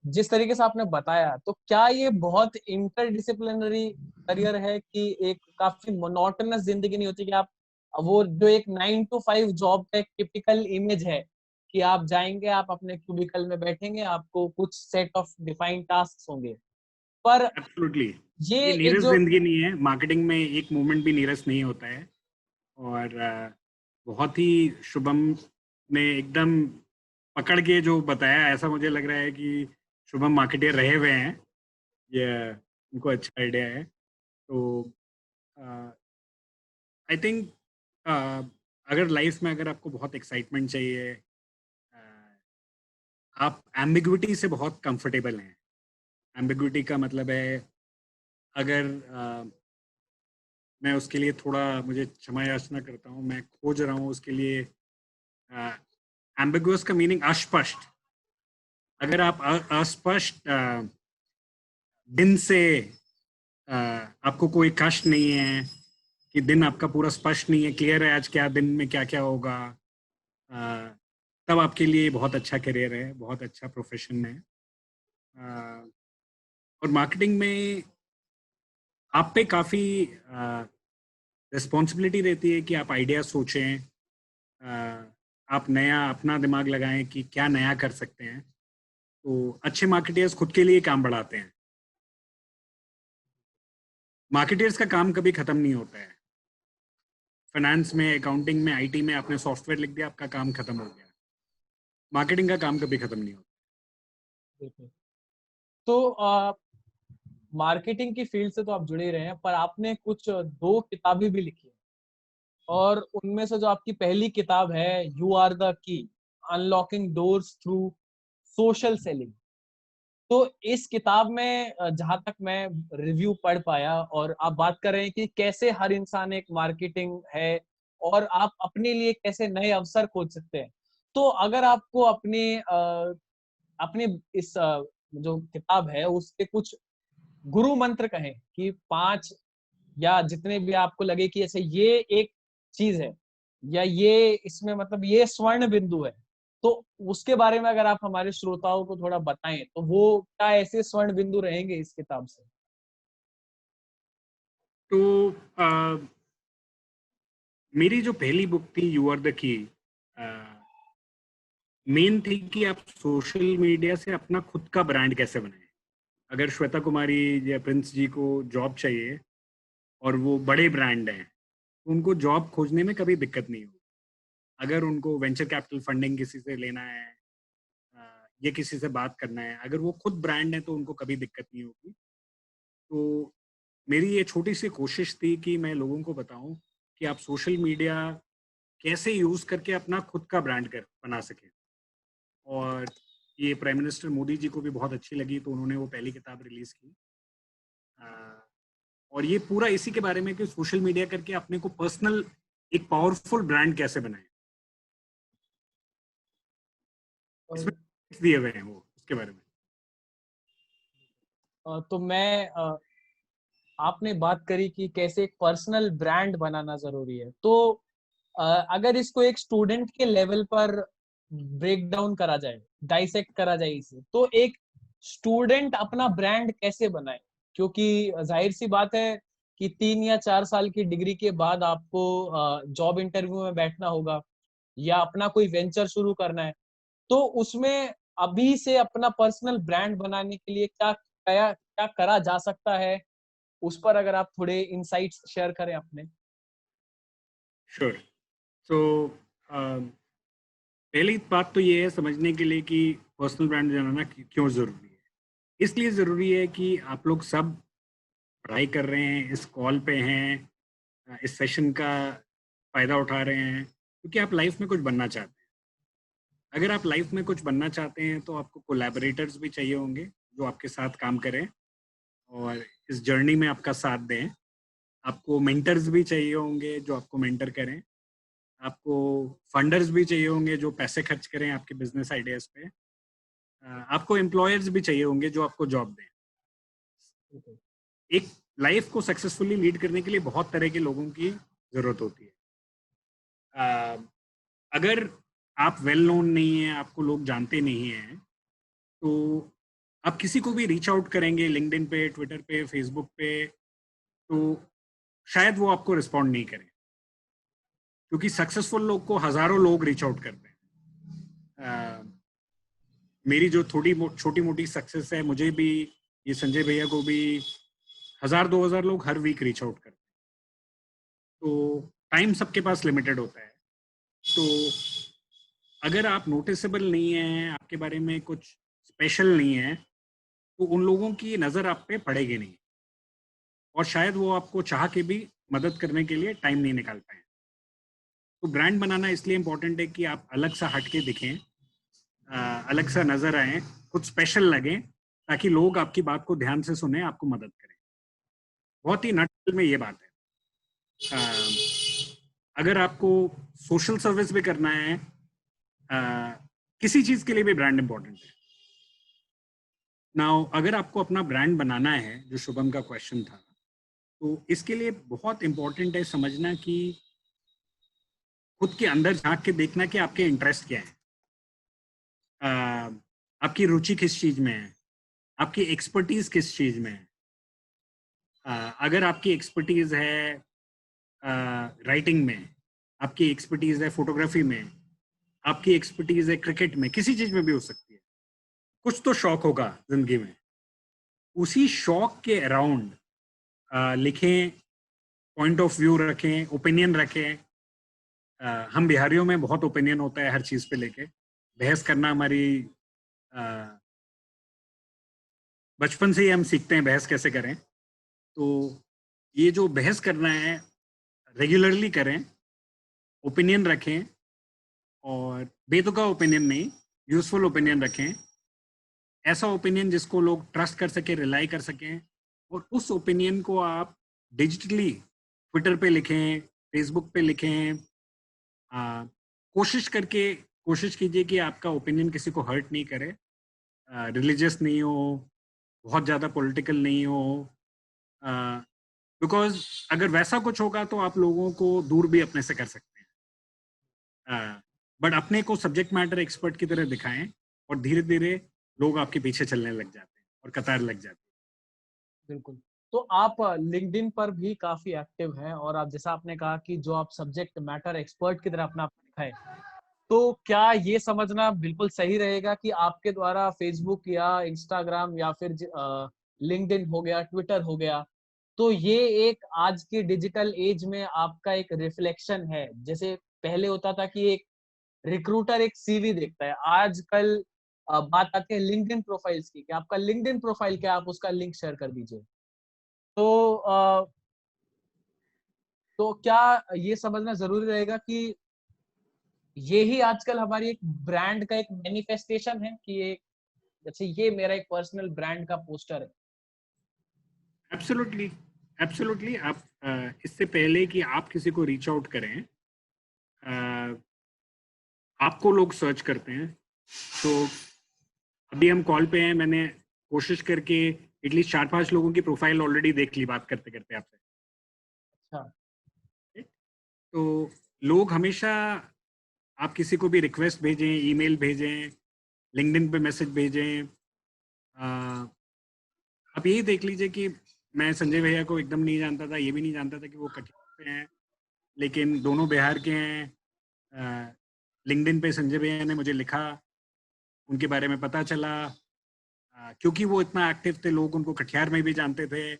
जिस तरीके से आपने बताया, तो क्या ये बहुत इंटरडिसिप्लिनरी करियर है कि एक काफी मोनोटोनस जिंदगी नहीं होती कि आप वो जो एक 9 to 5 जॉब का एक टिपिकल इमेज है कि आप जाएंगे, आप अपने क्यूबिकल में बैठेंगे, आपको कुछ सेट ऑफ डिफाइंड टास्क होंगे, पर एब्सोल्युटली, ये ये एक नीरस जो जिंदगी नहीं है। मार्केटिंग में एक मोमेंट भी नीरस नहीं होता है। और बहुत ही शुभम ने एकदम पकड़ के जो बताया, ऐसा मुझे लग रहा है कि शुभम मार्केटियर रहे हुए हैं, ये उनको अच्छा आइडिया है। तो आई थिंक अगर लाइफ में अगर आपको बहुत एक्साइटमेंट चाहिए, आप एम्बिग्विटी से बहुत कंफर्टेबल हैं। एम्बिग्विटी का मतलब है, अगर मैं उसके लिए थोड़ा, मुझे क्षमा याचना करता हूँ, मैं खोज रहा हूँ उसके लिए। एम्बिगुअस का मीनिंग अस्पष्ट। अगर आप अस्पष्ट दिन से आपको कोई कष्ट नहीं है, कि दिन आपका पूरा स्पष्ट नहीं है, क्लियर है आज क्या दिन में क्या क्या होगा, अ, तब आपके लिए बहुत अच्छा करियर है, बहुत अच्छा प्रोफेशन है। और मार्केटिंग में आप पे काफ़ी रिस्पॉन्सिबिलिटी रहती है कि आप आइडिया सोचें, आप नया अपना दिमाग लगाएं कि क्या नया कर सकते हैं। तो अच्छे मार्केटियर्स खुद के लिए काम बढ़ाते हैं। मार्केटियर्स का काम कभी खत्म नहीं होता है। फाइनेंस में, अकाउंटिंग में, आईटी में आपने सॉफ्टवेयर लिख दिया, आपका काम खत्म हो गया। मार्केटिंग का काम कभी खत्म नहीं होता। तो मार्केटिंग की फील्ड से तो आप जुड़े ही रहे हैं, पर आपने कुछ 2 किताबें भी लिखी है, और उनमें से जो आपकी पहली किताब है, you are the key, unlocking doors through social selling. तो इस किताब में जहां तक मैं रिव्यू पढ़ पाया, और आप बात कर रहे हैं कि कैसे हर इंसान एक मार्केटिंग है और आप अपने लिए कैसे नए अवसर खोज सकते हैं। तो अगर आपको अपने इस जो किताब है उसके कुछ गुरु मंत्र कहें कि 5, या जितने भी आपको लगे कि ऐसे ये एक चीज है, या ये इसमें मतलब ये स्वर्ण बिंदु है, तो उसके बारे में अगर आप हमारे श्रोताओं को थोड़ा बताएं, तो वो क्या ऐसे स्वर्ण बिंदु रहेंगे इस किताब से? तो मेरी जो पहली बुक थी, you are the key, main थी कि आप सोशल मीडिया से अपना खुद का ब्रांड कैसे बनाएं। अगर श्वेता कुमारी या प्रिंस जी को जॉब चाहिए और वो बड़े ब्रांड हैं, तो उनको जॉब खोजने में कभी दिक्कत नहीं होगी। अगर उनको वेंचर कैपिटल फंडिंग किसी से लेना है, या किसी से बात करना है, अगर वो खुद ब्रांड है, तो उनको कभी दिक्कत नहीं होगी। तो मेरी ये छोटी सी कोशिश थी कि मैं लोगों को बताऊं कि आप सोशल मीडिया कैसे यूज़ करके अपना खुद का ब्रांड कर बना सकें। और ये प्राइम मिनिस्टर मोदी जी को भी बहुत अच्छी लगी, तो उन्होंने वो पहली किताब रिलीज़ की। और ये पूरा इसी के बारे में कि सोशल मीडिया करके अपने को पर्सनल एक पावरफुल ब्रांड कैसे बनाएं। इसमें दिए हुए हैं वो उसके बारे में। तो मैं आपने बात करी कि कैसे एक पर्सनल ब्रांड बनाना जरूरी है, तो अगर इसको एक स्टूडेंट के लेवल पर ब्रेक डाउन करा जाए, डाइसेक्ट करा जाए इसे, तो एक स्टूडेंट अपना ब्रांड कैसे बनाए? क्योंकि जाहिर सी बात है कि 3 या 4 साल की डिग्री के बाद आपको जॉब इंटरव्यू में बैठना होगा, या अपना कोई वेंचर शुरू करना है, तो उसमें अभी से अपना पर्सनल ब्रांड बनाने के लिए क्या क्या क्या करा जा सकता है, उस पर अगर आप थोड़े इनसाइट्स शेयर करें अपने। श्योर। सो पहली बात तो ये है समझने के लिए कि पर्सनल ब्रांड बनाना क्यों ज़रूरी है। इसलिए ज़रूरी है कि आप लोग सब पढ़ाई कर रहे हैं, इस कॉल पे हैं, इस सेशन का फ़ायदा उठा रहे हैं, क्योंकि आप लाइफ में कुछ बनना चाहते हैं। अगर आप लाइफ में कुछ बनना चाहते हैं, तो आपको कोलैबोरेटर्स भी चाहिए होंगे जो आपके साथ काम करें और इस जर्नी में आपका साथ दें। आपको मेंटर्स भी चाहिए होंगे जो आपको मेंटर करें। आपको फंडर्स भी चाहिए होंगे जो पैसे खर्च करें आपके बिजनेस आइडियाज़ पे। आपको एम्प्लॉयर्स भी चाहिए होंगे जो आपको जॉब दें। एक लाइफ को सक्सेसफुली लीड करने के लिए बहुत तरह के लोगों की ज़रूरत होती है। अगर आप वेल नोन नहीं हैं, आपको लोग जानते नहीं हैं, तो आप किसी को भी रीच आउट करेंगे लिंक्डइन पे, ट्विटर पे, फेसबुक पे, तो शायद वो आपको रिस्पॉन्ड नहीं करें, क्योंकि सक्सेसफुल लोग को हजारों लोग रीच आउट करते हैं। मेरी जो छोटी मोटी सक्सेस है, मुझे भी, ये संजय भैया को भी 1000-2000 लोग हर वीक रीच आउट करते हैं। तो टाइम सबके पास लिमिटेड होता है। तो अगर आप नोटिसेबल नहीं हैं, आपके बारे में कुछ स्पेशल नहीं है, तो उन लोगों की नज़र आप पे पड़ेगी नहीं, और शायद वो आपको चाह के भी मदद करने के लिए टाइम नहीं निकाल पाए। तो ब्रांड बनाना इसलिए इम्पोर्टेंट है कि आप अलग सा हट के दिखें, अलग सा नजर आए, कुछ स्पेशल लगे, ताकि लोग आपकी बात को ध्यान से सुने, आपको मदद करें। बहुत ही नटशेल में ये बात है। अगर आपको सोशल सर्विस भी करना है, किसी चीज के लिए भी ब्रांड इंपॉर्टेंट है। नाउ अगर आपको अपना ब्रांड बनाना है, जो शुभम का क्वेश्चन था, तो इसके लिए बहुत इंपॉर्टेंट है समझना कि खुद के अंदर झांक के देखना कि आपके इंटरेस्ट क्या है, आपकी रुचि किस चीज में है, आपकी एक्सपर्टीज किस चीज में है। अगर आपकी एक्सपर्टीज है राइटिंग में, आपकी एक्सपर्टीज है फोटोग्राफी में, आपकी एक्सपर्टीज है क्रिकेट में, किसी चीज में भी हो सकती है, कुछ तो शौक होगा जिंदगी में, उसी शौक के अराउंड लिखें, पॉइंट ऑफ व्यू रखें, ओपिनियन रखें। हम बिहारियों में बहुत ओपिनियन होता है हर चीज पे लेके, बहस करना हमारी बचपन से ही हम सीखते हैं बहस कैसे करें। तो ये जो बहस करना है, रेगुलरली करें, ओपिनियन रखें, और बेतुका ओपिनियन नहीं, यूजफुल ओपिनियन रखें, ऐसा ओपिनियन जिसको लोग ट्रस्ट कर सके, रिलाई कर सकें, और उस ओपिनियन को आप डिजिटली ट्विटर पे लिखें, फेसबुक पे लिखें। कोशिश कीजिए कि आपका ओपिनियन किसी को हर्ट नहीं करे, रिलीजियस नहीं हो, बहुत ज़्यादा पॉलिटिकल नहीं हो, बिकॉज अगर वैसा कुछ होगा तो आप लोगों को दूर भी अपने से कर सकते हैं। बट अपने को सब्जेक्ट मैटर एक्सपर्ट की तरह दिखाएं, और धीरे धीरे लोग आपके पीछे चलने लग जाते हैं और कतार लग जाती है। बिल्कुल। तो आप लिंक्डइन पर भी काफी एक्टिव हैं, और आप जैसा आपने कहा कि जो आप सब्जेक्ट मैटर एक्सपर्ट की तरह अपना आप दिखाएं, तो क्या ये समझना बिल्कुल सही रहेगा कि आपके द्वारा फेसबुक या इंस्टाग्राम या फिर लिंक्डइन हो गया, ट्विटर हो गया, तो ये एक आज के डिजिटल एज में आपका एक रिफ्लेक्शन है? जैसे पहले होता था कि एक रिक्रूटर एक सीवी देखता है, आजकल बात आती है लिंक्डइन प्रोफाइल्स की, कि आपका लिंक्डइन प्रोफाइल क्या है, आप उसका लिंक शेयर कर दीजिए। तो तो क्या ये समझना जरूरी रहेगा कि ये ही आजकल हमारी एक ब्रांड का एक मैनिफेस्टेशन है, कि ये जैसे ये मेरा एक पर्सनल ब्रांड का पोस्टर है? Absolutely, absolutely. आप इससे पहले कि आप किसी को रीच आउट करें, आपको लोग सर्च करते हैं। तो अभी हम कॉल पे हैं, मैंने कोशिश करके एटलीस्ट 4-5 लोगों की प्रोफाइल ऑलरेडी देख ली बात करते करते आपसे। अच्छा। तो लोग हमेशा, आप किसी को भी रिक्वेस्ट भेजें, ईमेल भेजें, लिंक्डइन पे मैसेज भेजें, आप यही देख लीजिए कि मैं संजय भैया को एकदम नहीं जानता था, ये भी नहीं जानता था कि वो कटिहार पे हैं, लेकिन दोनों बिहार के हैं। लिंक्डइन पे संजय भैया ने मुझे लिखा, उनके बारे में पता चला, क्योंकि वो इतना एक्टिव थे, लोग उनको कटिहार में भी जानते थे।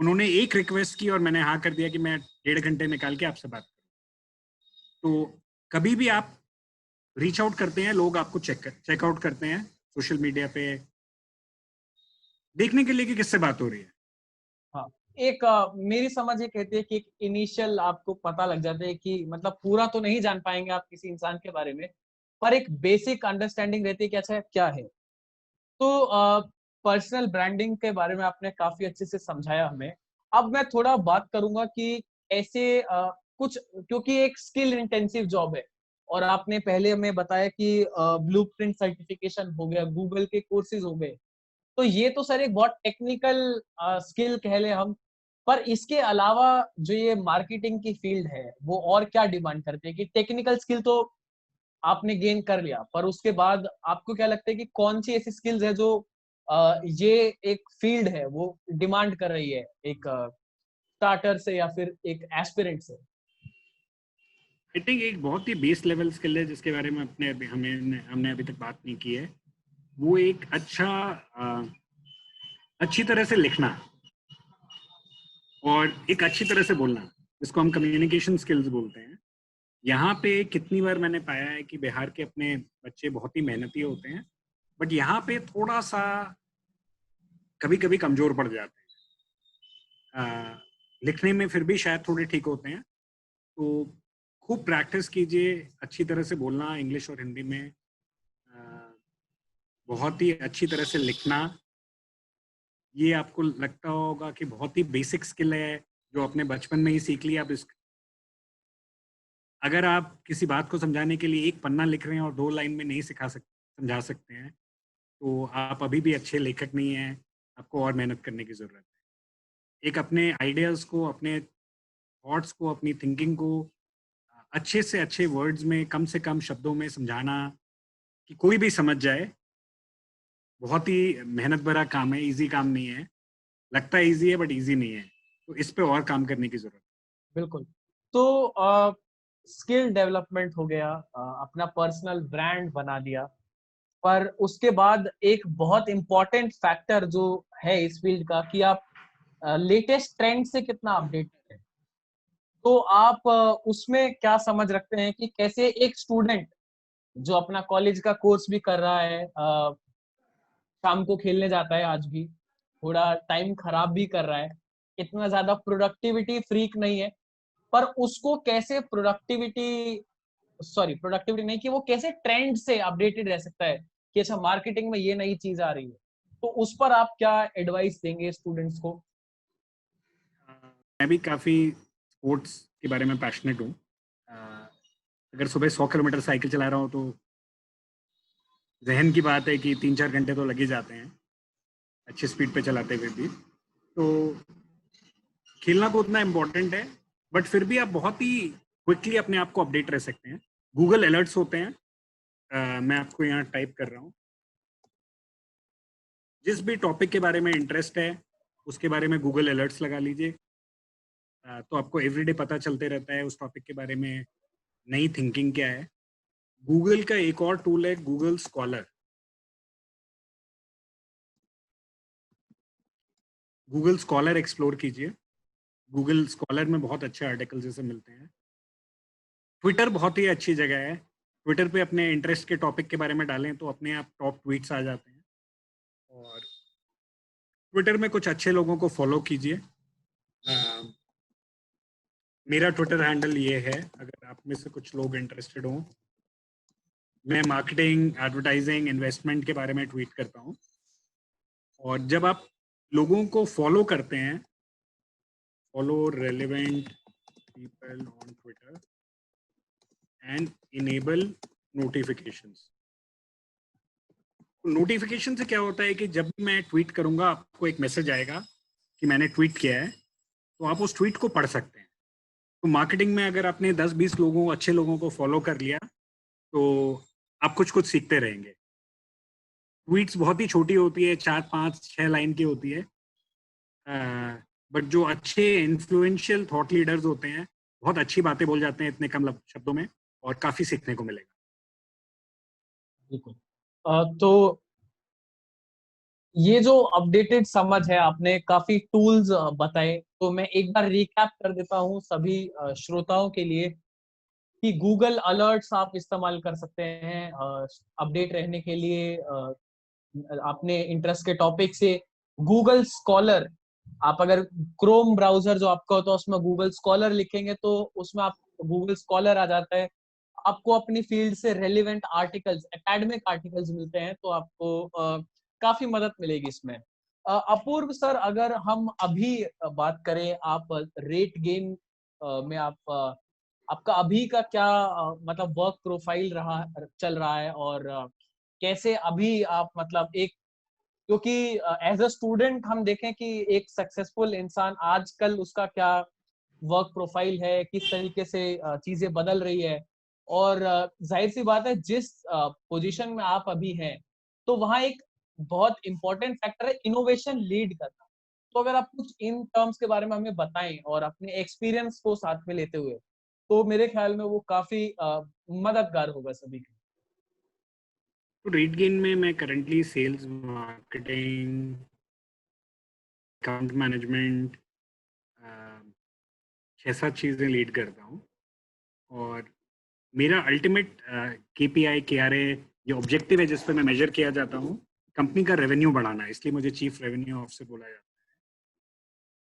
उन्होंने एक रिक्वेस्ट की और मैंने हाँ कर दिया कि मैं 1.5 घंटे निकाल के आपसे बात करूँ। तो कभी भी आप रीच आउट करते हैं, लोग आपको चेकआउट करते हैं सोशल मीडिया पे, देखने के लिए कि किससे बात हो रही है। हाँ, एक मेरी समझ ये कहती है कि एक इनिशियल आपको पता लग जाता है कि मतलब पूरा तो नहीं जान पाएंगे आप किसी इंसान के बारे में, पर एक बेसिक अंडरस्टैंडिंग रहती है कि अच्छा क्या है। तो पर्सनल ब्रांडिंग के बारे में आपने काफी अच्छे से समझाया हमें। अब मैं थोड़ा बात करूंगा कि ऐसे कुछ, क्योंकि एक स्किल इंटेंसिव जॉब है, और आपने पहले हमें बताया कि ब्लूप्रिंट सर्टिफिकेशन हो गया, गूगल के कोर्सेज हो गए, तो ये तो सर एक बहुत टेक्निकल स्किल कह ले हम। पर इसके अलावा जो ये मार्केटिंग की फील्ड है, वो और क्या डिमांड करते हैं? कि टेक्निकल स्किल तो आपने गेन कर लिया, पर उसके बाद आपको क्या लगता है कि कौन सी ऐसी स्किल्स है जो ये एक फील्ड है वो डिमांड कर रही है एक स्टार्टर से या फिर एक एस्पिरेंट से? आई थिंक एक बहुत ही बेस लेवल स्किल है जिसके बारे में हमने अभी तक बात नहीं की है, वो एक अच्छी तरह से लिखना और एक अच्छी तरह से बोलना, जिसको हम कम्युनिकेशन स्किल्स बोलते हैं। यहाँ पे कितनी बार मैंने पाया है कि बिहार के अपने बच्चे बहुत ही मेहनती होते हैं, बट यहाँ पे थोड़ा सा कभी कभी कमजोर पड़ जाते हैं। लिखने में फिर भी शायद थोड़े ठीक होते हैं, तो खूब प्रैक्टिस कीजिए अच्छी तरह से बोलना इंग्लिश और हिंदी में, बहुत ही अच्छी तरह से लिखना। ये आपको लगता होगा कि बहुत ही बेसिक स्किल है जो अपने बचपन में ही सीख लिया। अगर आप किसी बात को समझाने के लिए एक पन्ना लिख रहे हैं और 2 लाइन में नहीं समझा सकते हैं, तो आप अभी भी अच्छे लेखक नहीं हैं, आपको और मेहनत करने की ज़रूरत है। एक अपने आइडियाज़ को, अपने थॉट्स को, अपनी थिंकिंग को अच्छे से अच्छे वर्ड्स में, कम से कम शब्दों में समझाना कि कोई भी समझ जाए, बहुत ही मेहनत भरा काम है, ईज़ी काम नहीं है। लगता है ईज़ी है बट ईज़ी नहीं है, तो इस पे और काम करने की ज़रूरत है। बिल्कुल। तो स्किल डेवलपमेंट हो गया, अपना पर्सनल ब्रांड बना दिया, पर उसके बाद एक बहुत इंपॉर्टेंट फैक्टर जो है इस फील्ड का कि आप लेटेस्ट ट्रेंड से कितना अपडेटेड है। तो आप उसमें क्या समझ रखते हैं कि कैसे एक स्टूडेंट जो अपना कॉलेज का कोर्स भी कर रहा है, शाम को खेलने जाता है, आज भी थोड़ा टाइम खराब भी कर रहा है, इतना ज्यादा प्रोडक्टिविटी फ्रीक नहीं है, पर उसको कैसे प्रोडक्टिविटी नहीं, कि वो कैसे ट्रेंड से अपडेटेड रह सकता है कि अच्छा मार्केटिंग में ये नई चीज आ रही है, तो उस पर आप क्या एडवाइस देंगे स्टूडेंट्स को? मैं भी काफ़ी स्पोर्ट्स के बारे में पैशनेट हूँ। अगर सुबह 100 किलोमीटर साइकिल चला रहा हूँ तो जहन की बात है कि 3-4 घंटे तो लग ही जाते हैं अच्छी स्पीड पे चलाते हुए भी। तो खेलना कूदना इम्पोर्टेंट है, बट फिर भी आप बहुत ही क्विकली अपने आप को अपडेट रह सकते हैं। गूगल अलर्ट्स होते हैं, मैं आपको यहाँ टाइप कर रहा हूँ। जिस भी टॉपिक के बारे में इंटरेस्ट है उसके बारे में गूगल अलर्ट्स लगा लीजिए, तो आपको एवरीडे पता चलते रहता है उस टॉपिक के बारे में नई थिंकिंग क्या है। गूगल का एक और टूल है Google scholar. Google scholar explore कीजिए। गूगल स्कॉलर में बहुत अच्छे आर्टिकल जैसे मिलते हैं। ट्विटर बहुत ही अच्छी जगह है। ट्विटर पे अपने इंटरेस्ट के टॉपिक के बारे में डालें तो अपने आप टॉप ट्वीट्स आ जाते हैं। और ट्विटर में कुछ अच्छे लोगों को फॉलो कीजिए। मेरा ट्विटर हैंडल ये है, अगर आप में से कुछ लोग इंटरेस्टेड हों। मैं मार्केटिंग, एडवर्टाइजिंग, इन्वेस्टमेंट के बारे में ट्वीट करता हूँ। और जब आप लोगों को फॉलो करते हैं, follow relevant people on Twitter and enable notifications. Notification से क्या होता है कि जब मैं ट्वीट करूंगा आपको एक मैसेज आएगा कि मैंने ट्वीट किया है, तो आप उस ट्वीट को पढ़ सकते हैं। तो मार्केटिंग में अगर आपने 10-20 लोगों, अच्छे लोगों को फॉलो कर लिया तो आप कुछ कुछ सीखते रहेंगे। ट्वीट्स बहुत ही छोटी होती है, 4-5-6 लाइन की होती है, बट जो अच्छे इन्फ्लुएंशियल थॉट लीडर्स होते हैं बहुत अच्छी बातें बोल जाते हैं इतने कम शब्दों में, और काफ़ी सीखने को मिलेगा। बिल्कुल। तो ये जो अपडेटेड समझ है, आपने काफी टूल्स बताए, तो मैं एक बार रिकैप कर देता हूँ सभी श्रोताओं के लिए कि गूगल अलर्ट्स आप इस्तेमाल कर सकते हैं अपडेट रहने के लिए, अपने इंटरेस्ट के टॉपिक से। गूगल स्कॉलर, आप अगर क्रोम ब्राउजर जो आपका होता है उसमें गूगल स्कॉलर लिखेंगे तो उसमें आप गूगल स्कॉलर आ जाता है। आपको अपनी फील्ड से रेलिवेंट आर्टिकल्स, एकेडमिक आर्टिकल्स मिलते हैं, तो आपको काफी मदद मिलेगी इसमें। अपूर्व सर, अगर हम अभी बात करें, आप रेट गेम में आपका अभी का क्या मतलब वर्क प्रोफाइल रहा चल रहा है, और कैसे अभी आप मतलब एक, क्योंकि एज अ स्टूडेंट हम देखें कि एक सक्सेसफुल इंसान आजकल उसका क्या वर्क प्रोफाइल है, किस तरीके से चीजें बदल रही है, और जाहिर सी बात है जिस पोजीशन में आप अभी हैं, तो वहाँ एक बहुत इंपॉर्टेंट फैक्टर है इनोवेशन लीड करना। तो अगर आप कुछ इन टर्म्स के बारे में हमें बताएं और अपने एक्सपीरियंस को साथ में लेते हुए, तो मेरे ख्याल में वो काफी मददगार होगा सभी के लिए। तो रेडगेन में मैं currently sales, marketing, account management, 6-7 चीज़ें लीड करता हूँ। और मेरा अल्टीमेट KPI, KRA, ये ऑब्जेक्टिव है जिस पे मैं मेजर किया जाता हूँ, कंपनी का रेवेन्यू बढ़ाना है, इसलिए मुझे चीफ रेवेन्यू ऑफिसर बोला जाता है।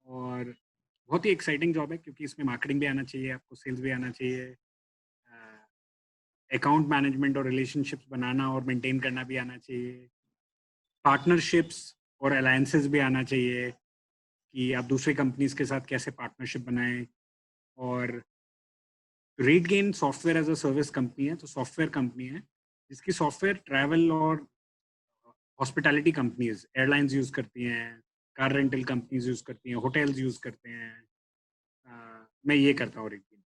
और बहुत ही एक्साइटिंग जॉब है क्योंकि इसमें मार्केटिंग भी आना चाहिए, आपको सेल्स भी आना चाहिए, अकाउंट मैनेजमेंट और रिलेशनशिप्स बनाना और मेंटेन करना भी आना चाहिए, पार्टनरशिप्स और अलायंसेस भी आना चाहिए कि आप दूसरे कंपनीज के साथ कैसे पार्टनरशिप बनाएं। और RateGain software as a service company है, तो सॉफ्टवेयर कंपनी है जिसकी सॉफ्टवेयर ट्रैवल और हॉस्पिटैलिटी कंपनीज, एयरलाइंस यूज़ करती हैं, कार रेंटल कंपनीज यूज़ करती हैं, होटल्स यूज़ करते हैं। मैं ये करता हूँ रेडगेन।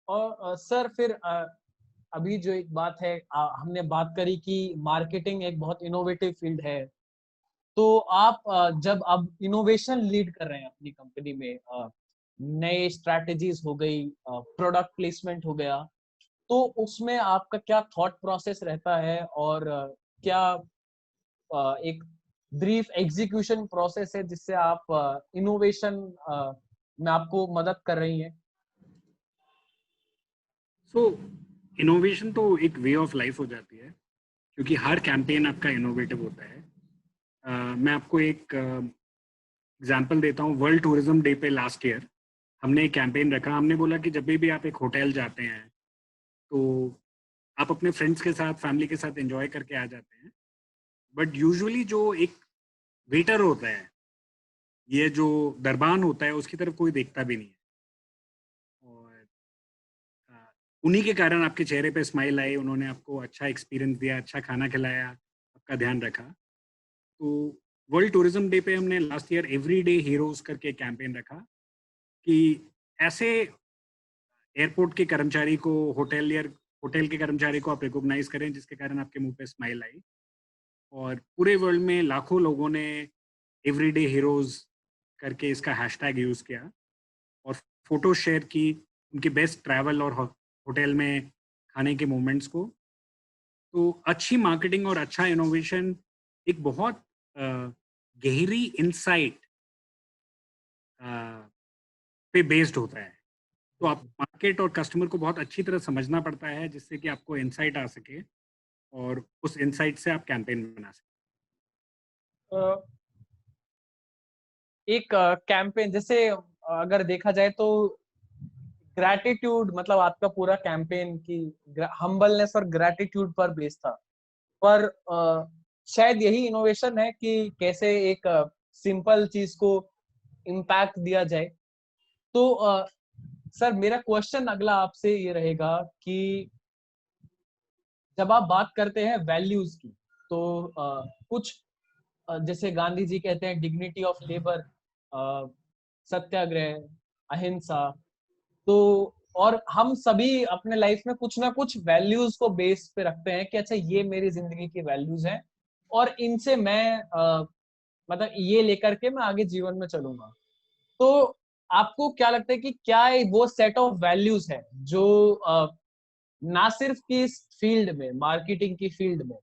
और सर फिर अभी जो एक बात है, हमने बात करी कि मार्केटिंग एक बहुत इनोवेटिव फील्ड है। तो आप जब अब इनोवेशन लीड कर रहे हैं अपनी कंपनी में, नए स्ट्रैटेजीज हो गई, प्रोडक्ट प्लेसमेंट हो गया, तो उसमें आपका क्या थॉट प्रोसेस रहता है और क्या एक ब्रीफ एग्जीक्यूशन प्रोसेस है जिससे आप इनोवेशन में आपको मदद कर रही हैं? सो इनोवेशन तो एक वे ऑफ लाइफ हो जाती है क्योंकि हर कैंपेन आपका इनोवेटिव होता है। मैं आपको एक एग्जांपल देता हूँ। वर्ल्ड टूरिज्म डे पे लास्ट ईयर हमने एक कैंपेन रखा। हमने बोला कि जब भी आप एक होटल जाते हैं तो आप अपने फ्रेंड्स के साथ, फैमिली के साथ एंजॉय करके आ जाते हैं, बट यूजुअली जो एक वेटर होता है, ये जो दरबान होता है, उसकी तरफ कोई देखता भी नहीं है। और अ, उन्हीं के कारण आपके चेहरे पे स्माइल आई, उन्होंने आपको अच्छा एक्सपीरियंस दिया, अच्छा खाना खिलाया, आपका ध्यान रखा। तो वर्ल्ड टूरिज्म डे पे हमने last year every day heroes करके कैंपेन रखा कि ऐसे एयरपोर्ट के कर्मचारी को, होटल के कर्मचारी को आप रिकॉग्नाइज करें जिसके कारण आपके मुंह पे स्माइल आई। और पूरे वर्ल्ड में लाखों लोगों ने एवरीडे हीरोज करके इसका हैशटैग यूज़ किया और फोटो शेयर की उनके बेस्ट ट्रैवल और होटल में खाने के मोमेंट्स को। तो अच्छी मार्केटिंग और अच्छा इनोवेशन एक बहुत गहरी इंसाइट पे बेस्ड होता है। तो आप मार्केट और कस्टमर को बहुत अच्छी तरह समझना पड़ता है जिससे कि आपको इंसाइट आ सके और उस इंसाइट से आप कैंपेन बना सकें। एक कैंपेन जैसे अगर देखा जाए तो ग्रैटिट्यूड, मतलब आपका पूरा कैंपेन की हम्बलनेस और ग्रैटिट्यूड पर बेस्ड था। पर शायद यही इनोवेशन है कि कैसे एक सिंपल चीज को इम्पैक्ट दिया जाए। तो सर मेरा क्वेश्चन अगला आपसे ये रहेगा कि जब आप बात करते हैं वैल्यूज की, तो कुछ जैसे गांधी जी कहते हैं डिग्निटी ऑफ लेबर, सत्याग्रह, अहिंसा। तो और हम सभी अपने लाइफ में कुछ ना कुछ वैल्यूज को बेस पे रखते हैं कि अच्छा ये मेरी जिंदगी की वैल्यूज हैं और इनसे मैं मतलब ये लेकर के मैं आगे जीवन में चलूंगा। तो आपको क्या लगता है कि क्या वो सेट ऑफ वैल्यूज है जो ना सिर्फ कि इस फील्ड में, मार्केटिंग की फील्ड में,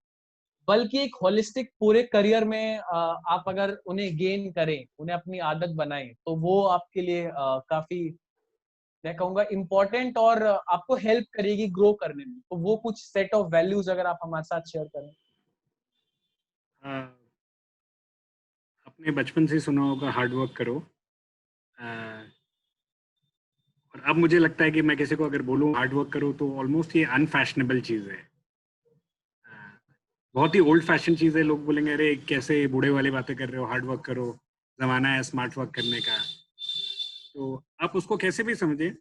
बल्कि एक होलिस्टिक पूरे करियर में आप अगर उन्हें गेन करें, उन्हें अपनी आदत बनाएं, तो वो आपके लिए काफी, मैं कहूंगा, इम्पोर्टेंट और आपको हेल्प करेगी ग्रो करने में। तो वो कुछ सेट ऑफ वैल्यूज अगर आप हमारे साथ शेयर करें। अपने बचपन से सुना होगा हार्ड वर्क करो। और अब मुझे लगता है कि मैं किसी को अगर बोलूँ हार्ड वर्क करो तो ऑलमोस्ट ये अनफैशनेबल चीज़ है। बहुत ही ओल्ड फैशन चीज़ है। लोग बोलेंगे अरे कैसे बूढ़े वाली बातें कर रहे हो, हार्ड वर्क करो, ज़माना है स्मार्ट वर्क करने का। तो आप उसको कैसे भी समझे,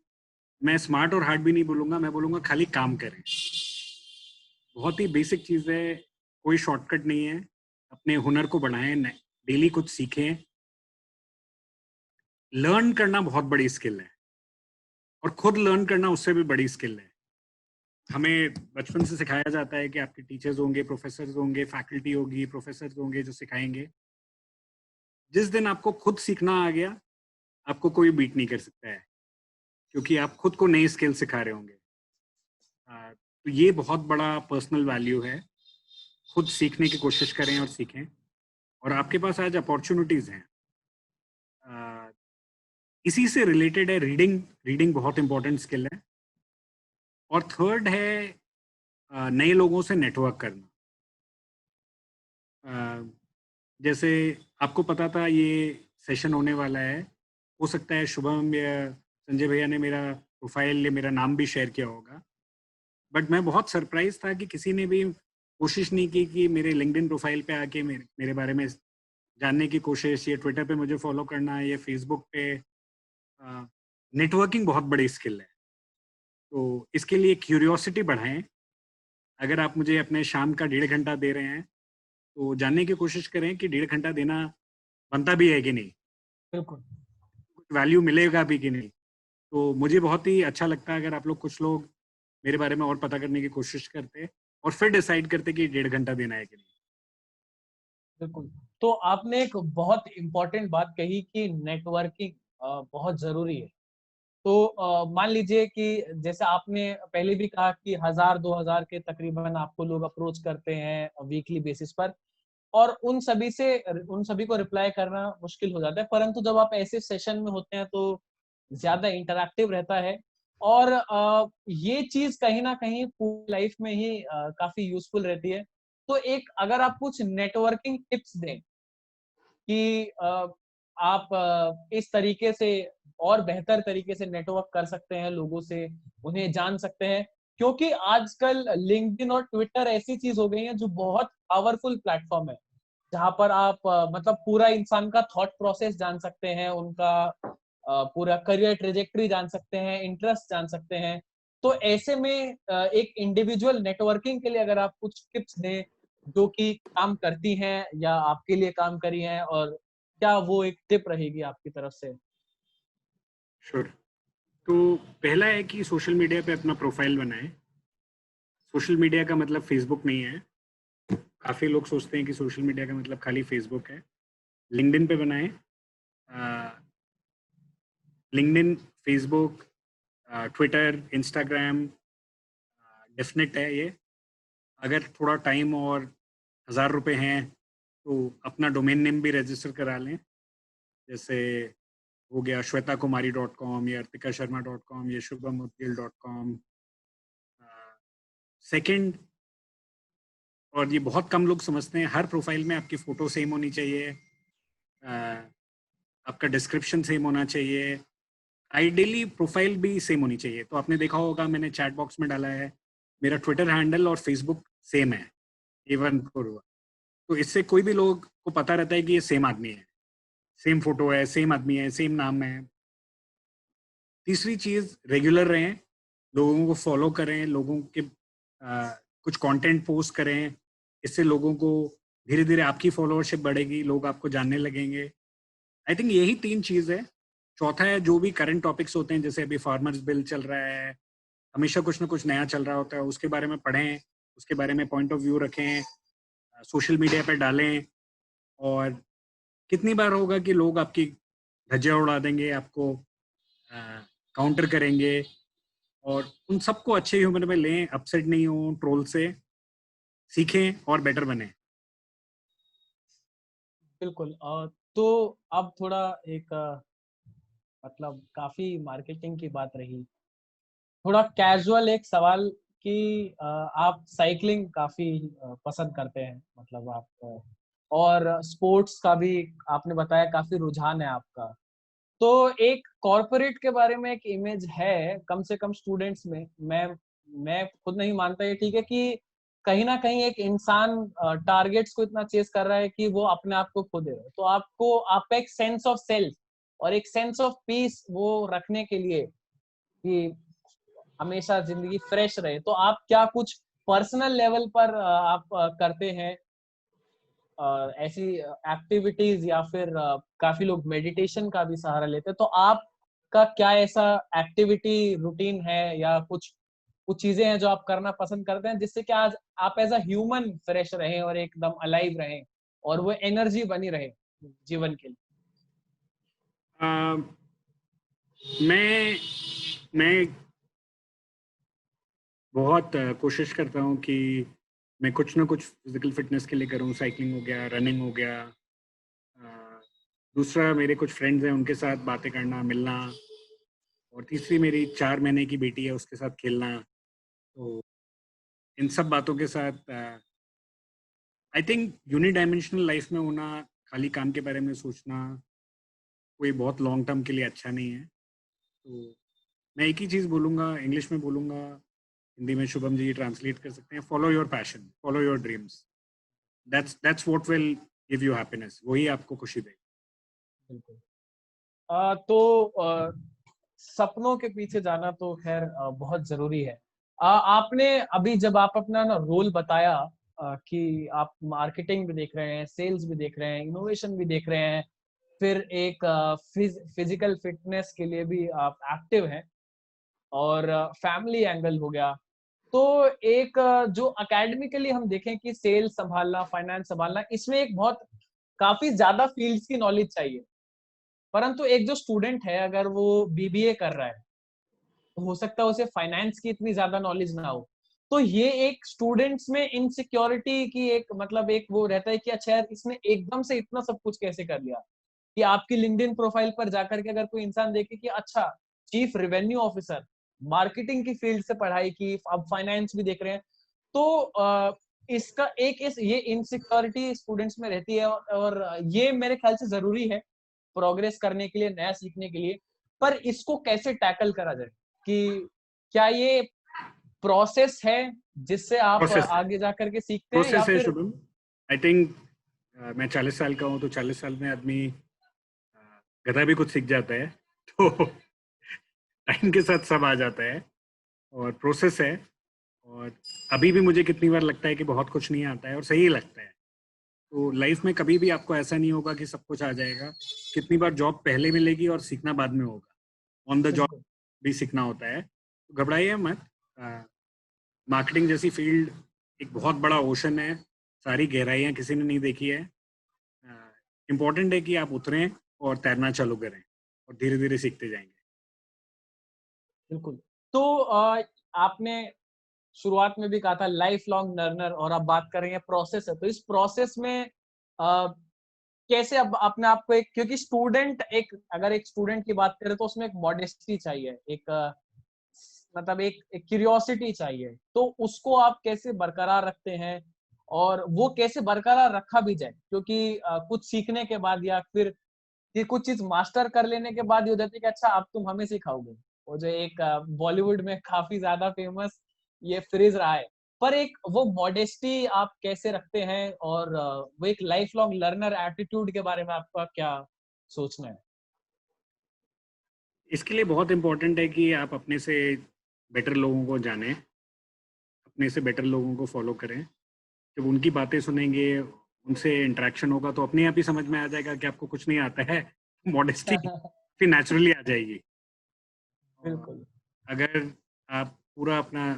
मैं स्मार्ट और हार्ड भी नहीं बोलूँगा, मैं बोलूँगा खाली काम करें। बहुत ही बेसिक चीज़ है, कोई शॉर्टकट नहीं है। अपने हुनर को बढ़ाएं, डेली कुछ सीखें। लर्न करना बहुत बड़ी स्किल है और खुद लर्न करना उससे भी बड़ी स्किल है। हमें बचपन से सिखाया जाता है कि आपके टीचर्स होंगे, प्रोफेसर्स होंगे, फैकल्टी होगी, प्रोफेसर्स होंगे जो सिखाएंगे। जिस दिन आपको खुद सीखना आ गया, आपको कोई बीट नहीं कर सकता है, क्योंकि आप खुद को नई स्किल सिखा रहे होंगे। तो ये बहुत बड़ा पर्सनल वैल्यू है। खुद सीखने की कोशिश करें और सीखें, और आपके पास आज अपॉर्चुनिटीज़ हैं। अ, इसी से रिलेटेड है रीडिंग। रीडिंग बहुत इंपॉर्टेंट स्किल है। और थर्ड है नए लोगों से नेटवर्क करना। अ, जैसे आपको पता था ये सेशन होने वाला है, हो सकता है शुभम या संजय भैया ने मेरा प्रोफाइल या मेरा नाम भी शेयर किया होगा, बट मैं बहुत सरप्राइज था कि किसी ने भी कोशिश नहीं की कि मेरे लिंक्डइन प्रोफाइल पे आके मेरे बारे में जानने की कोशिश, या ट्विटर पे मुझे फॉलो करना, या फेसबुक पे। नेटवर्किंग बहुत बड़ी स्किल है, तो इसके लिए क्यूरियोसिटी बढ़ाएं। अगर आप मुझे अपने शाम का 1.5 घंटा दे रहे हैं, तो जानने की कोशिश करें कि 1.5 घंटा देना बनता भी है कि नहीं, बिल्कुल। कुछ वैल्यू मिलेगा भी कि नहीं। तो मुझे बहुत ही अच्छा लगता है अगर आप लोग, कुछ लोग मेरे बारे में और पता करने की कोशिश करते और फिर डिसाइड करते कि 1.5 घंटा देना है कि नहीं। बिल्कुल। तो आपने एक बहुत इम्पोर्टेंट बात कही कि नेटवर्किंग बहुत ज़रूरी है। तो मान लीजिए कि जैसे आपने पहले भी कहा कि 1000-2000 के तकरीबन आपको लोग अप्रोच करते हैं वीकली बेसिस पर, और उन सभी को रिप्लाई करना मुश्किल हो जाता है। परंतु जब आप ऐसे सेशन में होते हैं तो ज़्यादा इंटरैक्टिव रहता है, और ये चीज़ कहीं न कहीं पूरी लाइफ में ही काफ़ी यूज़फुल रहती है। तो एक अगर आप कुछ नेटवर्किंग टिप्स दें कि आप इस तरीके से और बेहतर तरीके से नेटवर्क कर सकते हैं लोगों से, उन्हें जान सकते हैं। क्योंकि आजकल लिंक्डइन और ट्विटर ऐसी चीज़ हो गई है जो बहुत पावरफुल प्लेटफ़ॉर्म है, जहाँ पर आप मतलब पूरा इंसान का थॉट प्रोसेस जान सकते हैं, उनका पूरा करियर ट्रेजेक्टरी जान सकते हैं, इंटरेस्ट जान सकते हैं। तो ऐसे में एक इंडिविजुअल नेटवर्किंग के लिए अगर आप कुछ टिप्स दें, जो कि काम करती हैं या आपके लिए काम करी हैं, और क्या वो एक टिप रहेगी आपकी तरफ से? श्योर। तो पहला है कि सोशल मीडिया पे अपना प्रोफाइल बनाएं। सोशल मीडिया का मतलब फेसबुक नहीं है। काफ़ी लोग सोचते हैं कि सोशल मीडिया का मतलब खाली फेसबुक है। लिंक्डइन पे बनाएं। LinkedIn, Facebook, Twitter, Instagram, definite है ये। अगर थोड़ा टाइम और 1000 रुपये हैं, तो अपना डोमेन नेम भी रजिस्टर करा लें। जैसे हो गया श्वेताकुमारी.com या अर्तिकाशर्मा.com या शुभमउदगिल.com। सेकंड, और ये बहुत कम लोग समझते हैं, हर प्रोफाइल में आपकी फ़ोटो सेम होनी चाहिए, आपका डिस्क्रिप्शन सेम होना चाहिए, आइडियली प्रोफाइल भी सेम होनी चाहिए। तो आपने देखा होगा, मैंने चैट बॉक्स में डाला है, मेरा ट्विटर हैंडल और फेसबुक सेम है, A1 पूर्व। तो इससे कोई भी लोग को पता रहता है कि ये सेम आदमी है, सेम फोटो है, सेम आदमी है, सेम नाम है। तीसरी चीज़, रेगुलर रहें, लोगों को फॉलो करें, लोगों के कुछ कंटेंट पोस्ट करें। इससे लोगों को धीरे धीरे आपकी फॉलोअरशिप बढ़ेगी, लोग आपको जानने लगेंगे। आई थिंक यही 3 चीज़ है। चौथा है, जो भी करंट टॉपिक्स होते हैं, जैसे अभी फार्मर्स बिल चल रहा है, हमेशा कुछ ना कुछ नया चल रहा होता है, उसके बारे में पढ़ें, उसके बारे में पॉइंट ऑफ व्यू रखें, सोशल मीडिया पर डालें। और कितनी बार होगा कि लोग आपकी धज्जियां उड़ा देंगे, आपको काउंटर करेंगे, और उन सबको अच्छे ह्यूमर में लें, अपसेट नहीं हो ट्रोल से, सीखें और बेटर बने। बिल्कुल। तो अब थोड़ा एक मतलब काफ़ी मार्केटिंग की बात रही। थोड़ा कैजुअल एक सवाल कि आप साइक्लिंग काफ़ी पसंद करते हैं, मतलब आप और स्पोर्ट्स का भी आपने बताया काफ़ी रुझान है आपका। तो एक कॉर्पोरेट के बारे में एक इमेज है कम से कम स्टूडेंट्स में, मैं खुद नहीं मानता ये ठीक है कि कहीं न कहीं एक इंसान टारगेट्स को इतना चेज़ कर रहा है कि वो अपने आप को खो दे रहा है। तो आपका एक सेंस ऑफ सेल्फ और एक सेंस ऑफ पीस वो रखने के लिए कि हमेशा ज़िंदगी फ्रेश रहे, तो आप क्या कुछ पर्सनल लेवल पर आप करते हैं ऐसी एक्टिविटीज, या फिर काफी लोग मेडिटेशन का भी सहारा लेते हैं, तो आपका क्या ऐसा एक्टिविटी रूटीन है या कुछ कुछ चीजें हैं जो आप करना पसंद करते हैं जिससे कि आज आप एज अ ह्यूमन फ्रेश रहें और एकदम अलाइव रहें और वो एनर्जी बनी रहे जीवन के लिए? अ, मैं मैं बहुत कोशिश करता हूँ कि मैं कुछ ना कुछ फिजिकल फिटनेस के लिए करूँ। साइकिलिंग हो गया, रनिंग हो गया। दूसरा, मेरे कुछ फ्रेंड्स हैं, उनके साथ बातें करना, मिलना। और तीसरी, मेरी 4 महीने की बेटी है, उसके साथ खेलना। तो इन सब बातों के साथ I think unidimensional life में होना, खाली काम के बारे में सोचना कोई बहुत लॉन्ग टर्म के लिए अच्छा नहीं है। तो मैं एक ही चीज़ बोलूँगा, इंग्लिश में बोलूँगा, हिंदी में शुभम जी ट्रांसलेट कर सकते हैं। Follow your passion, follow your dreams. That's what will give you happiness. वही आपको खुशी देगी। बिल्कुल। तो सपनों के पीछे जाना तो खैर बहुत जरूरी है। आपने अभी जब आप अपना ना रोल बताया कि आप मार्केटिंग भी देख रहे हैं, सेल्स भी देख रहे हैं, इनोवेशन भी देख रहे हैं, फिर एक फिजिकल फिटनेस के लिए भी आप एक्टिव हैं और फैमिली एंगल हो गया। तो एक जो एकेडमिकली हम देखें कि सेल्स संभालना, फाइनेंस संभालना, इसमें एक बहुत काफी ज्यादा फील्ड्स की नॉलेज चाहिए। परंतु एक जो स्टूडेंट है अगर वो बीबीए कर रहा है तो हो सकता है उसे फाइनेंस की इतनी ज्यादा नॉलेज ना हो। तो ये एक स्टूडेंट्स में इनसिक्योरिटी की एक मतलब एक वो रहता है कि अच्छा यार इसने एकदम से इतना सब कुछ कैसे कर लिया। कि आपकी लिंक्डइन प्रोफाइल पर जाकर के अगर कोई इंसान देखे कि अच्छा चीफ रेवेन्यू ऑफिसर, मार्केटिंग की फील्ड से पढ़ाई की, अब फाइनेंस भी देख रहे हैं, तो इसका एक ये इनसिक्योरिटी स्टूडेंट्स में रहती है और ये मेरे ख्याल से जरूरी है प्रोग्रेस करने के लिए, नया सीखने के लिए। पर इसको कैसे टैकल करा जाए कि क्या ये प्रोसेस है जिससे आप प्रोसेस है, आगे जाकर के सीखते हैं या फिर? शुभम। आई थिंक मैं 40 साल का हूँ, तो 40 साल में आदमी गधा भी कुछ सीख जाता है। तो टाइम के साथ सब आ जाता है और प्रोसेस है। और अभी भी मुझे कितनी बार लगता है कि बहुत कुछ नहीं आता है, और सही लगता है। तो लाइफ में कभी भी आपको ऐसा नहीं होगा कि सब कुछ आ जाएगा। कितनी बार जॉब पहले मिलेगी और सीखना बाद में होगा। ऑन द जॉब बिल्कुल। भी सीखना होता है, तो घबराइए मत। मार्केटिंग जैसी फील्ड एक बहुत बड़ा ओशन है, सारी गहराइयाँ किसी ने नहीं देखी है। इम्पोर्टेंट है कि आप उतरें और तैरना चालू करें, और धीरे धीरे सीखते जाएंगे। बिल्कुल। तो आपने शुरुआत में भी कहा था लाइफ लॉन्ग लर्नर और अब बात कर रहे हैं प्रोसेस है। तो इस प्रोसेस में कैसे अब अपने आप को एक, क्योंकि स्टूडेंट एक, अगर एक स्टूडेंट की बात करें तो उसमें एक मॉडेस्टी चाहिए, एक मतलब एक क्यूरियोसिटी चाहिए, तो उसको आप कैसे बरकरार रखते हैं और वो कैसे बरकरार रखा भी जाए? क्योंकि कुछ सीखने के बाद या फिर कि कुछ चीज मास्टर कर लेने के बाद ये हो जाती है कि अच्छा अब तुम हमें सिखाओगे। वो जो एक बॉलीवुड में काफी ज्यादा फेमस ये फ्रेज रहा है। पर एक वो मॉडेस्टी आप कैसे रखते हैं और वो एक लाइफ लॉन्ग लर्नर एटीट्यूड के बारे में आपका क्या सोचना है? इसके लिए बहुत इम्पोर्टेंट है कि आप अपने से बेटर लोगों को जानें, अपने से बेटर लोगों को फॉलो करें। जब उनकी बातें सुनेंगे, उनसे इंटरेक्शन होगा, तो अपने आप ही समझ में आ जाएगा कि आपको कुछ नहीं आता है। मॉडेस्टी फिर नेचुरली आ जाएगी। और बिल्कुल। अगर आप पूरा अपना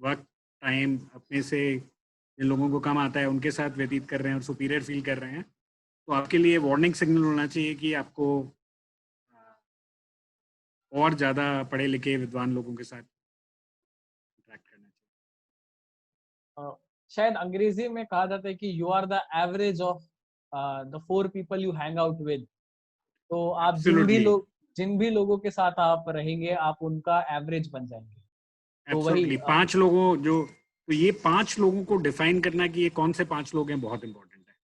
वक्त, टाइम अपने से जिन लोगों को कम आता है उनके साथ व्यतीत कर रहे हैं और सुपीरियर फील कर रहे हैं, तो आपके लिए वार्निंग सिग्नल होना चाहिए कि आपको और ज़्यादा पढ़े लिखे विद्वान लोगों के साथ इंटरेक्ट करना चाहिए। शायद अंग्रेजी में कहा जाता है कि you are the average of the 4 people you hang out with. तो आप एब्सोल्युटली, जिन भी लोगों के साथ आप रहेंगे आप उनका एवरेज बन जाएंगे। तो वही एब्सोल्युटली। 5 लोगों जो, तो ये 5 लोगों को डिफाइन करना कि ये कौन से 5 लोग हैं, बहुत इंपॉर्टेंट है।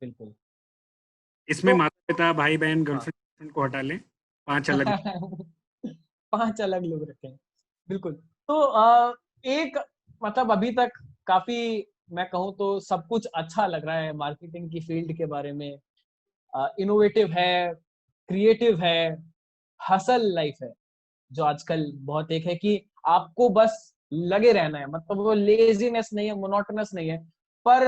बिल्कुल। इसमें तो माता पिता, भाई बहन, हाँ। गर्लफ्रेंड को हटा लें। 5 अलग। 5 अलग लोग रखे हैं। बिल्कुल। तो एक मतलब अभी तक काफी, मैं कहूँ तो सब कुछ अच्छा लग रहा है मार्केटिंग की फील्ड के बारे में। इनोवेटिव है, क्रिएटिव है, हसल लाइफ है जो आजकल बहुत एक है कि आपको बस लगे रहना है, मतलब वो लेजीनेस नहीं है, मोनोटोनस नहीं है। पर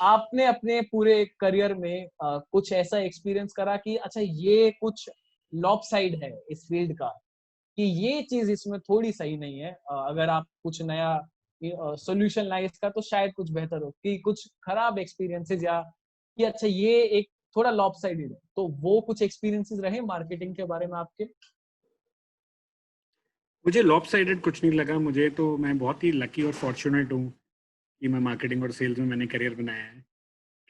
आपने अपने पूरे करियर में कुछ ऐसा एक्सपीरियंस करा कि अच्छा ये कुछ लॉप साइड है इस फील्ड का, कि ये चीज इसमें थोड़ी सही नहीं है, अगर आप कुछ नया सॉल्यूशन लाए इसका तो शायद कुछ बेहतर हो, कि कुछ खराब एक्सपीरियंसेस या कि अच्छा ये एक थोड़ा लॉपसाइडेड है, तो वो कुछ एक्सपीरियंसेस रहे मार्केटिंग के बारे में आपके? मुझे लॉपसाइडेड कुछ नहीं लगा। मुझे तो, मैं बहुत ही लकी और फॉर्चुनेट हूँ कि मैं मार्केटिंग और सेल्स में मैंने करियर बनाया है।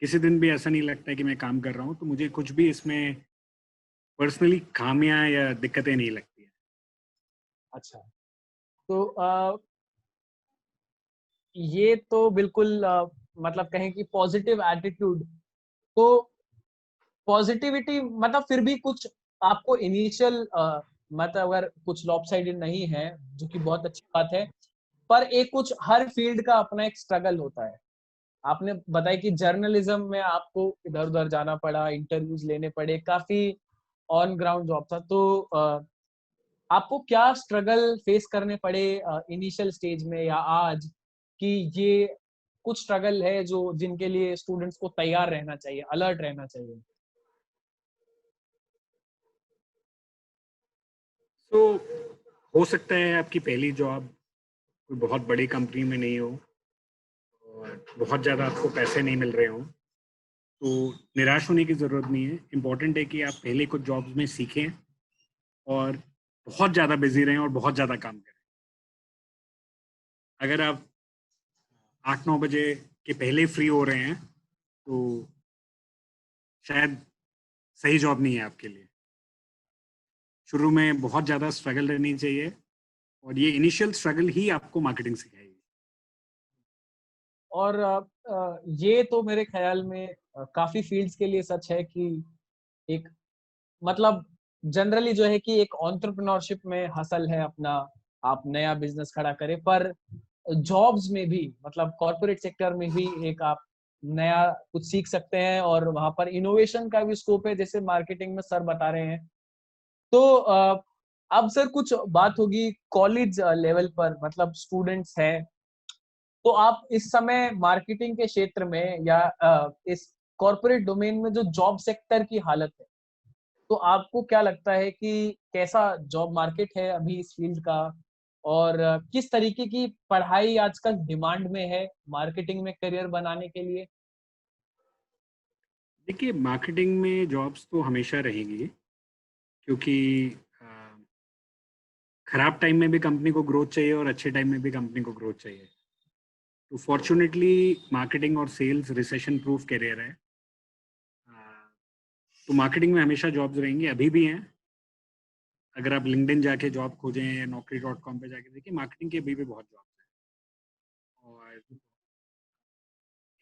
किसी दिन भी ऐसा नहीं लगता है कि मैं काम कर रहा हूँ, तो मुझे कुछ भी इसमें पर्सनली खामियां या दिक्कतें नहीं लगती है। अच्छा, तो ये तो बिल्कुल मतलब कहें कि पॉजिटिव एटीट्यूड, तो पॉजिटिविटी मतलब फिर भी कुछ आपको इनिशियल मतलब अगर कुछ लॉपसाइडेड नहीं है, जो कि बहुत अच्छी बात है, पर एक कुछ हर फील्ड का अपना एक स्ट्रगल होता है। आपने बताया कि जर्नलिज्म में आपको इधर उधर जाना पड़ा, इंटरव्यूज लेने पड़े, काफी ऑन ग्राउंड जॉब था, तो आपको क्या स्ट्रगल फेस करने पड़े इनिशियल स्टेज में या आज, कि ये कुछ स्ट्रगल है जो जिनके लिए स्टूडेंट्स को तैयार रहना चाहिए, अलर्ट रहना चाहिए? तो हो सकता है आपकी पहली जॉब कोई बहुत बड़ी कंपनी में नहीं हो और बहुत ज़्यादा आपको पैसे नहीं मिल रहे हों, तो निराश होने की ज़रूरत नहीं है। इम्पोर्टेंट है कि आप पहले कुछ जॉब्स में सीखें और बहुत ज़्यादा बिजी रहें और बहुत ज़्यादा काम करें। अगर आप 8-9 बजे के पहले फ्री हो रहे हैं तो शायद सही जॉब नहीं है आपके लिए। शुरू में बहुत ज़्यादा स्ट्रगल रहनी चाहिए और ये इनिशियल स्ट्रगल ही आपको मार्केटिंग सिखाएगी। और ये तो मेरे ख्याल में काफी फील्ड्स के लिए सच है कि एक मतलब जनरली जो है कि एक एंटरप्रेन्योरशिप में हसल है अपना, आप नया बिजनेस खड़ा करें, पर जॉब्स में भी मतलब कॉर्पोरेट सेक्टर में भी एक आप नया कुछ सीख सकते हैं और वहां पर इनोवेशन का भी स्कोप है, जैसे मार्केटिंग में सर बता रहे हैं। तो अब सर कुछ बात होगी कॉलेज लेवल पर, मतलब स्टूडेंट्स हैं, तो आप इस समय मार्केटिंग के क्षेत्र में या इस कॉर्पोरेट डोमेन में जो जॉब सेक्टर की हालत है, तो आपको क्या लगता है कि कैसा जॉब मार्केट है अभी इस फील्ड का, और किस तरीके की पढ़ाई आजकल डिमांड में है मार्केटिंग में करियर बनाने के लिए? देखिए, मार्केटिंग में जॉब्स तो हमेशा रहेंगी क्योंकि अ, खराब टाइम में भी कंपनी को ग्रोथ चाहिए और अच्छे टाइम में भी कंपनी को ग्रोथ चाहिए। तो फॉर्चुनेटली मार्केटिंग और सेल्स रिसेशन प्रूफ करियर है। अ, तो मार्केटिंग में हमेशा जॉब्स रहेंगी, अभी भी हैं। अगर आप लिंक्डइन जाके जॉब खोजें या naukri.com पे जाके देखिए, मार्केटिंग की अभी भी बहुत जॉब्स हैं। और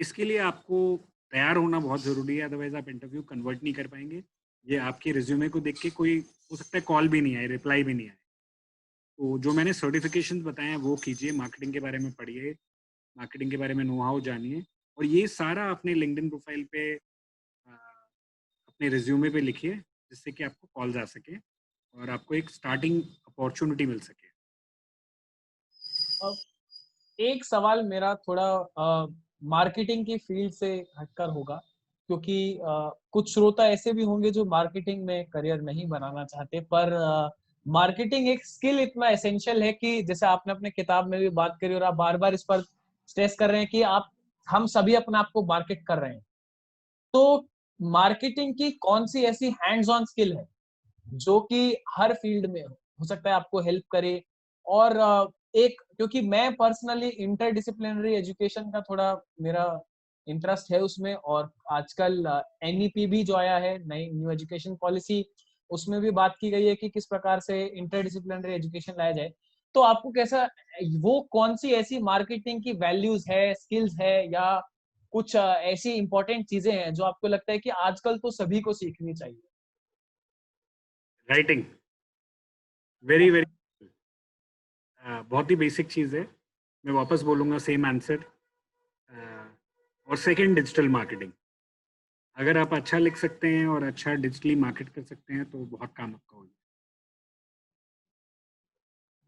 इसके लिए आपको तैयार होना बहुत ज़रूरी है, अदरवाइज आप इंटरव्यू कन्वर्ट नहीं कर पाएंगे। ये आपके रिज्यूमे को देख के कोई, हो सकता है कॉल भी नहीं आए, रिप्लाई भी नहीं आए। तो जो मैंने सर्टिफिकेशंस बताए हैं वो कीजिए, मार्केटिंग के बारे में पढ़िए, मार्केटिंग के बारे में नो हाउ जानिए और ये सारा अपने लिंक्डइन प्रोफाइल पे, अपने रिज्यूमे पे लिखिए, जिससे कि आपको कॉल्स आ सके और आपको एक स्टार्टिंग अपॉर्चुनिटी मिल सके। अब एक सवाल मेरा थोड़ा मार्केटिंग की फील्ड से हटकर होगा, क्योंकि कुछ श्रोता ऐसे भी होंगे जो मार्केटिंग में करियर नहीं बनाना चाहते, पर मार्केटिंग एक स्किल इतना एसेंशियल है कि जैसे आपने अपने किताब में भी बात करी और आप बार बार इस पर स्ट्रेस कर रहे हैं कि आप हम सभी अपने आप को मार्केट कर रहे हैं, तो मार्केटिंग की कौन सी ऐसी हैंड्स ऑन स्किल है जो कि हर फील्ड में हो सकता है आपको हेल्प करे? और एक क्योंकि मैं पर्सनली इंटरडिसिप्लिनरी एजुकेशन का थोड़ा मेरा इंटरेस्ट है उसमें, और आजकल एनईपी भी जो आया है, नई न्यू एजुकेशन पॉलिसी, उसमें भी बात की गई है कि किस प्रकार से इंटरडिसिप्लिनरी एजुकेशन लाया जाए। तो आपको कैसा, वो कौन सी ऐसी मार्केटिंग की वैल्यूज है, स्किल्स है, या कुछ ऐसी इंपॉर्टेंट चीजें हैं जो आपको लगता है कि आजकल तो सभी को सीखनी चाहिए? राइटिंग, वेरी वेरी, बहुत ही बेसिक चीज़ है। मैं वापस बोलूँगा सेम आंसर। और सेकंड, डिजिटल मार्केटिंग। अगर आप अच्छा लिख सकते हैं और अच्छा डिजिटली मार्केट कर सकते हैं तो बहुत काम आपका हो जाए।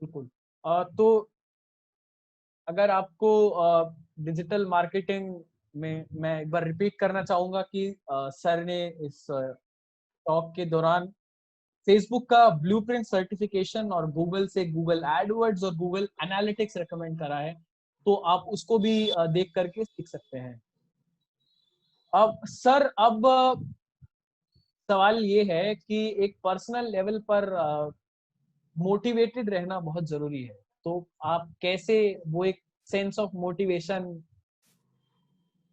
बिल्कुल। तो अगर आपको डिजिटल मार्केटिंग में, मैं एक बार रिपीट करना चाहूंगा कि सर ने इस टॉक के दौरान फेसबुक का ब्लूप्रिंट सर्टिफिकेशन और गूगल से गूगल एडवर्ड्स और गूगल एनालिटिक्स रेकमेंड करा है, तो आप उसको भी देख करके सीख सकते हैं। अब सर, अब सवाल ये है कि एक पर्सनल लेवल पर मोटिवेटेड रहना बहुत जरूरी है, तो आप कैसे वो एक सेंस ऑफ मोटिवेशन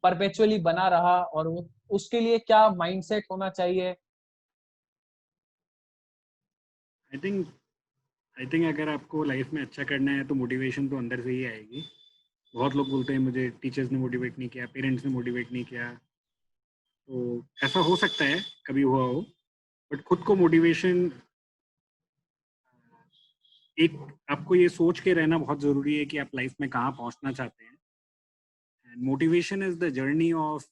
परपेचुअली बना रहा, और उसके लिए क्या माइंडसेट होना चाहिए? आई थिंक अगर आपको लाइफ में अच्छा करना है तो मोटिवेशन तो अंदर से ही आएगी। बहुत लोग बोलते हैं मुझे टीचर्स ने मोटिवेट नहीं किया, पेरेंट्स ने मोटिवेट नहीं किया, तो ऐसा हो सकता है कभी हुआ हो, बट खुद को मोटिवेशन, एक आपको ये सोच के रहना बहुत ज़रूरी है कि आप लाइफ में कहाँ पहुँचना चाहते हैं। And motivation is the journey of,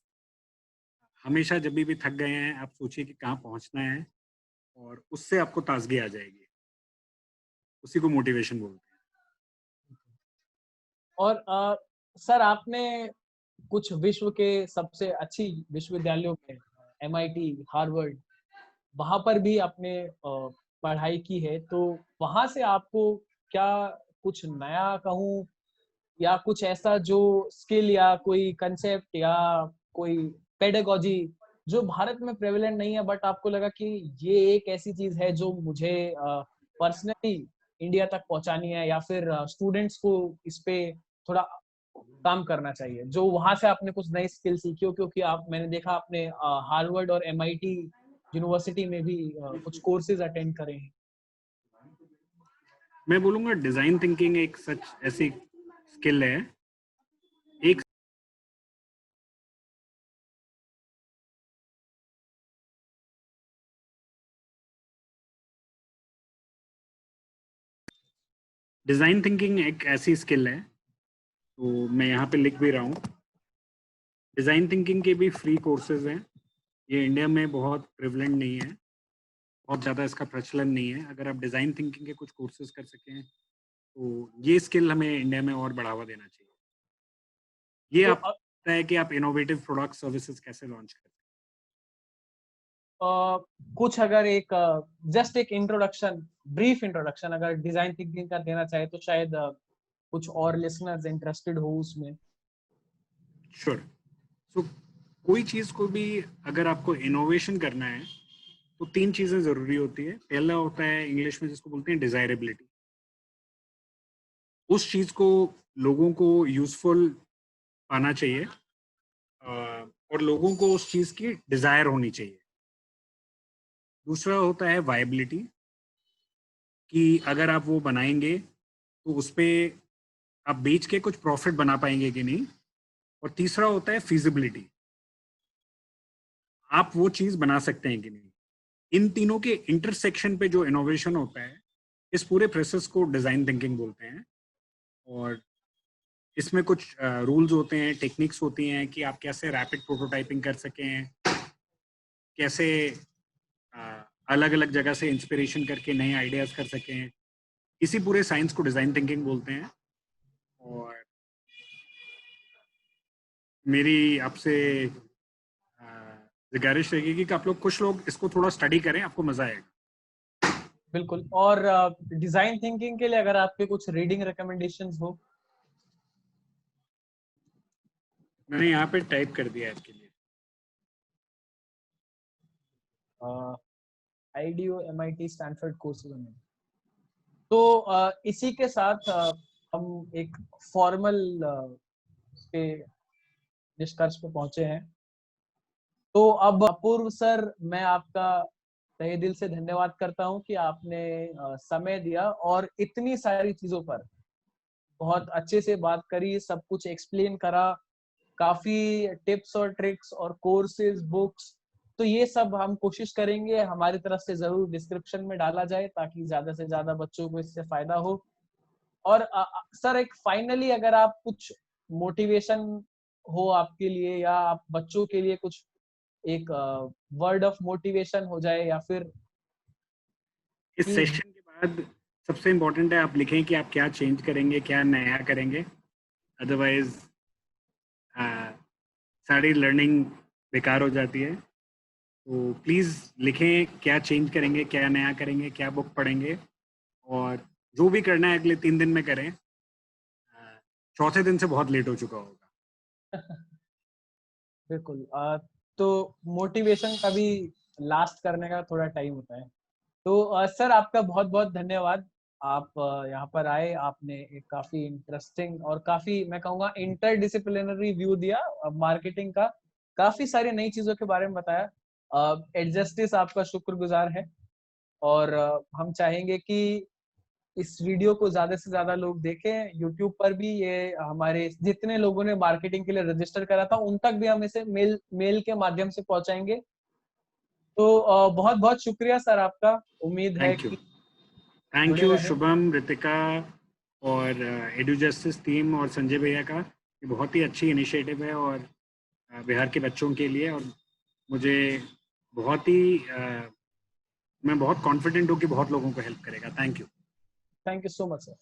हमेशा जब भी थक गए हैं आप सोचिए कि कहाँ पहुँचना है, और उससे आपको ताजगी आ जाएगी। उसी को मोटिवेशन बोलते हैं। और सर, आपने कुछ विश्व के सबसे अच्छी विश्वविद्यालयों में, MIT, हार्वर्ड, वहां पर भी आपने पढ़ाई की है, तो वहां से आपको क्या कुछ नया कहूँ, या कुछ ऐसा जो स्किल या कोई कंसेप्ट या कोई पेडागोजी जो भारत में प्रेवलेंट नहीं है, बट आपको लगा कि ये एक ऐसी चीज है जो मुझे पर्सनली इंडिया तक पहुंचानी है, या फिर स्टूडेंट्स को इस पे थोड़ा काम करना चाहिए, जो वहां से आपने कुछ नई स्किल सीखी हो? क्योंकि आप, मैंने देखा आपने हार्वर्ड और MIT यूनिवर्सिटी में भी कुछ कोर्सेज अटेंड करे हैं। मैं बोलूँगा डिज़ाइन थिंकिंग एक सच ऐसी स्किल है, एक डिज़ाइन थिंकिंग एक ऐसी स्किल है, तो मैं यहाँ पे लिख भी रहा हूँ। डिज़ाइन थिंकिंग के भी फ्री कोर्सेज हैं, ये इंडिया में बहुत प्रिवलेंट नहीं है, बहुत ज़्यादा इसका प्रचलन नहीं है। अगर आप डिज़ाइन थिंकिंग के कुछ कोर्सेज कर सकें तो ये स्किल हमें इंडिया में और बढ़ावा देना चाहिए। ये तो आप पता है कि आप इनोवेटिव प्रोडक्ट सर्विसेज कैसे लॉन्च करते हैं। कुछ अगर एक जस्ट एक इंट्रोडक्शन, ब्रीफ इंट्रोडक्शन अगर डिजाइन थिंकिंग का देना चाहे, तो शायद कुछ और लिसनर्स इंटरेस्टेड हो उसमें। श्योर। सो कोई चीज़ को भी अगर आपको इनोवेशन करना है तो 3 चीज़ें ज़रूरी होती है। पहला होता है इंग्लिश में जिसको बोलते हैं डिज़ायरेबिलिटी। उस चीज़ को लोगों को यूज़फुल पाना चाहिए, और लोगों को उस चीज़ की डिज़ायर होनी चाहिए। दूसरा होता है वायबिलिटी, कि अगर आप वो बनाएँगे तो उसपे आप बेच के कुछ प्रॉफ़िट बना पाएँगे कि नहीं। और तीसरा होता है फ़ीज़िबिलिटी, आप वो चीज़ बना सकते हैं कि नहीं। इन तीनों के इंटरसेक्शन पे जो इनोवेशन होता है, इस पूरे प्रोसेस को डिज़ाइन थिंकिंग बोलते हैं। और इसमें कुछ रूल्स होते हैं, टेक्निक्स होती हैं कि आप कैसे रैपिड प्रोटोटाइपिंग कर सकें, कैसे अलग अलग जगह से इंस्पिरेशन करके नए आइडियाज़ कर सकें। इसी पूरे साइंस को डिज़ाइन थिंकिंग बोलते हैं। और मेरी आपसे गुजारिश रहेगी कि आप लोग, कुछ लोग इसको थोड़ा स्टडी करें, आपको मज़ा आएगा। बिल्कुल। और डिजाइन थिंकिंग के लिए अगर आपके कुछ रीडिंग रिकमेंडेशंस हो? मैंने यहाँ पे टाइप कर दिया आपके लिए। IDEO, MIT, स्टैनफोर्ड कोर्सेज में। तो इसी के साथ हम एक फॉर्मल के निष्कर्ष पे पहुंचे हैं। तो अब अपूर्व सर, मैं आपका तहे दिल से धन्यवाद करता हूं कि आपने समय दिया और इतनी सारी चीजों पर बहुत अच्छे से बात करी, सब कुछ एक्सप्लेन करा, काफी टिप्स और ट्रिक्स और कोर्सेज, बुक्स, तो ये सब हम कोशिश करेंगे हमारी तरफ से जरूर डिस्क्रिप्शन में डाला जाए, ताकि ज्यादा से ज्यादा बच्चों को इससे फायदा हो। और सर, एक फाइनली अगर आप कुछ मोटिवेशन हो आपके लिए, या आप बच्चों के लिए कुछ एक वर्ड ऑफ मोटिवेशन हो जाए, या फिर इस कि सेशन के बाद सबसे इम्पोर्टेंट है आप लिखें कि आप क्या चेंज करेंगे, क्या नया करेंगे। अदरवाइज सारी लर्निंग बेकार हो जाती है। तो प्लीज़ लिखें क्या चेंज करेंगे, क्या नया करेंगे, क्या बुक पढ़ेंगे, और जो भी करना है अगले 3 दिन में करें। चौथे दिन से बहुत लेट हो चुका होगा। बिल्कुल। तो मोटिवेशन का भी लास्ट करने का थोड़ा टाइम होता है। तो सर आपका बहुत बहुत धन्यवाद। आप यहाँ पर आए, आपने एक काफी इंटरेस्टिंग और काफी मैं कहूँगा इंटरडिसिप्लिनरी व्यू दिया मार्केटिंग का, काफी सारी नई चीजों के बारे में बताया। एडजस्टिस आपका शुक्रगुजार है, और हम चाहेंगे कि इस वीडियो को ज्यादा से ज्यादा लोग देखें। यूट्यूब पर भी ये हमारे जितने लोगों ने मार्केटिंग के लिए रजिस्टर करा था उन तक भी हम इसे मेल के माध्यम से पहुंचाएंगे। तो बहुत बहुत शुक्रिया सर आपका। उम्मीद है थैंक यू। कि थैंक जुड़े यू रहें। शुभम, रितिका और एडू जस्टिस टीम और संजय भैया का। ये बहुत ही अच्छी इनिशिएटिव है और बिहार के बच्चों के लिए, और मुझे बहुत ही मैं बहुत कॉन्फिडेंट हूँ कि बहुत लोगों को हेल्प करेगा। Thank you. Thank you so much sir.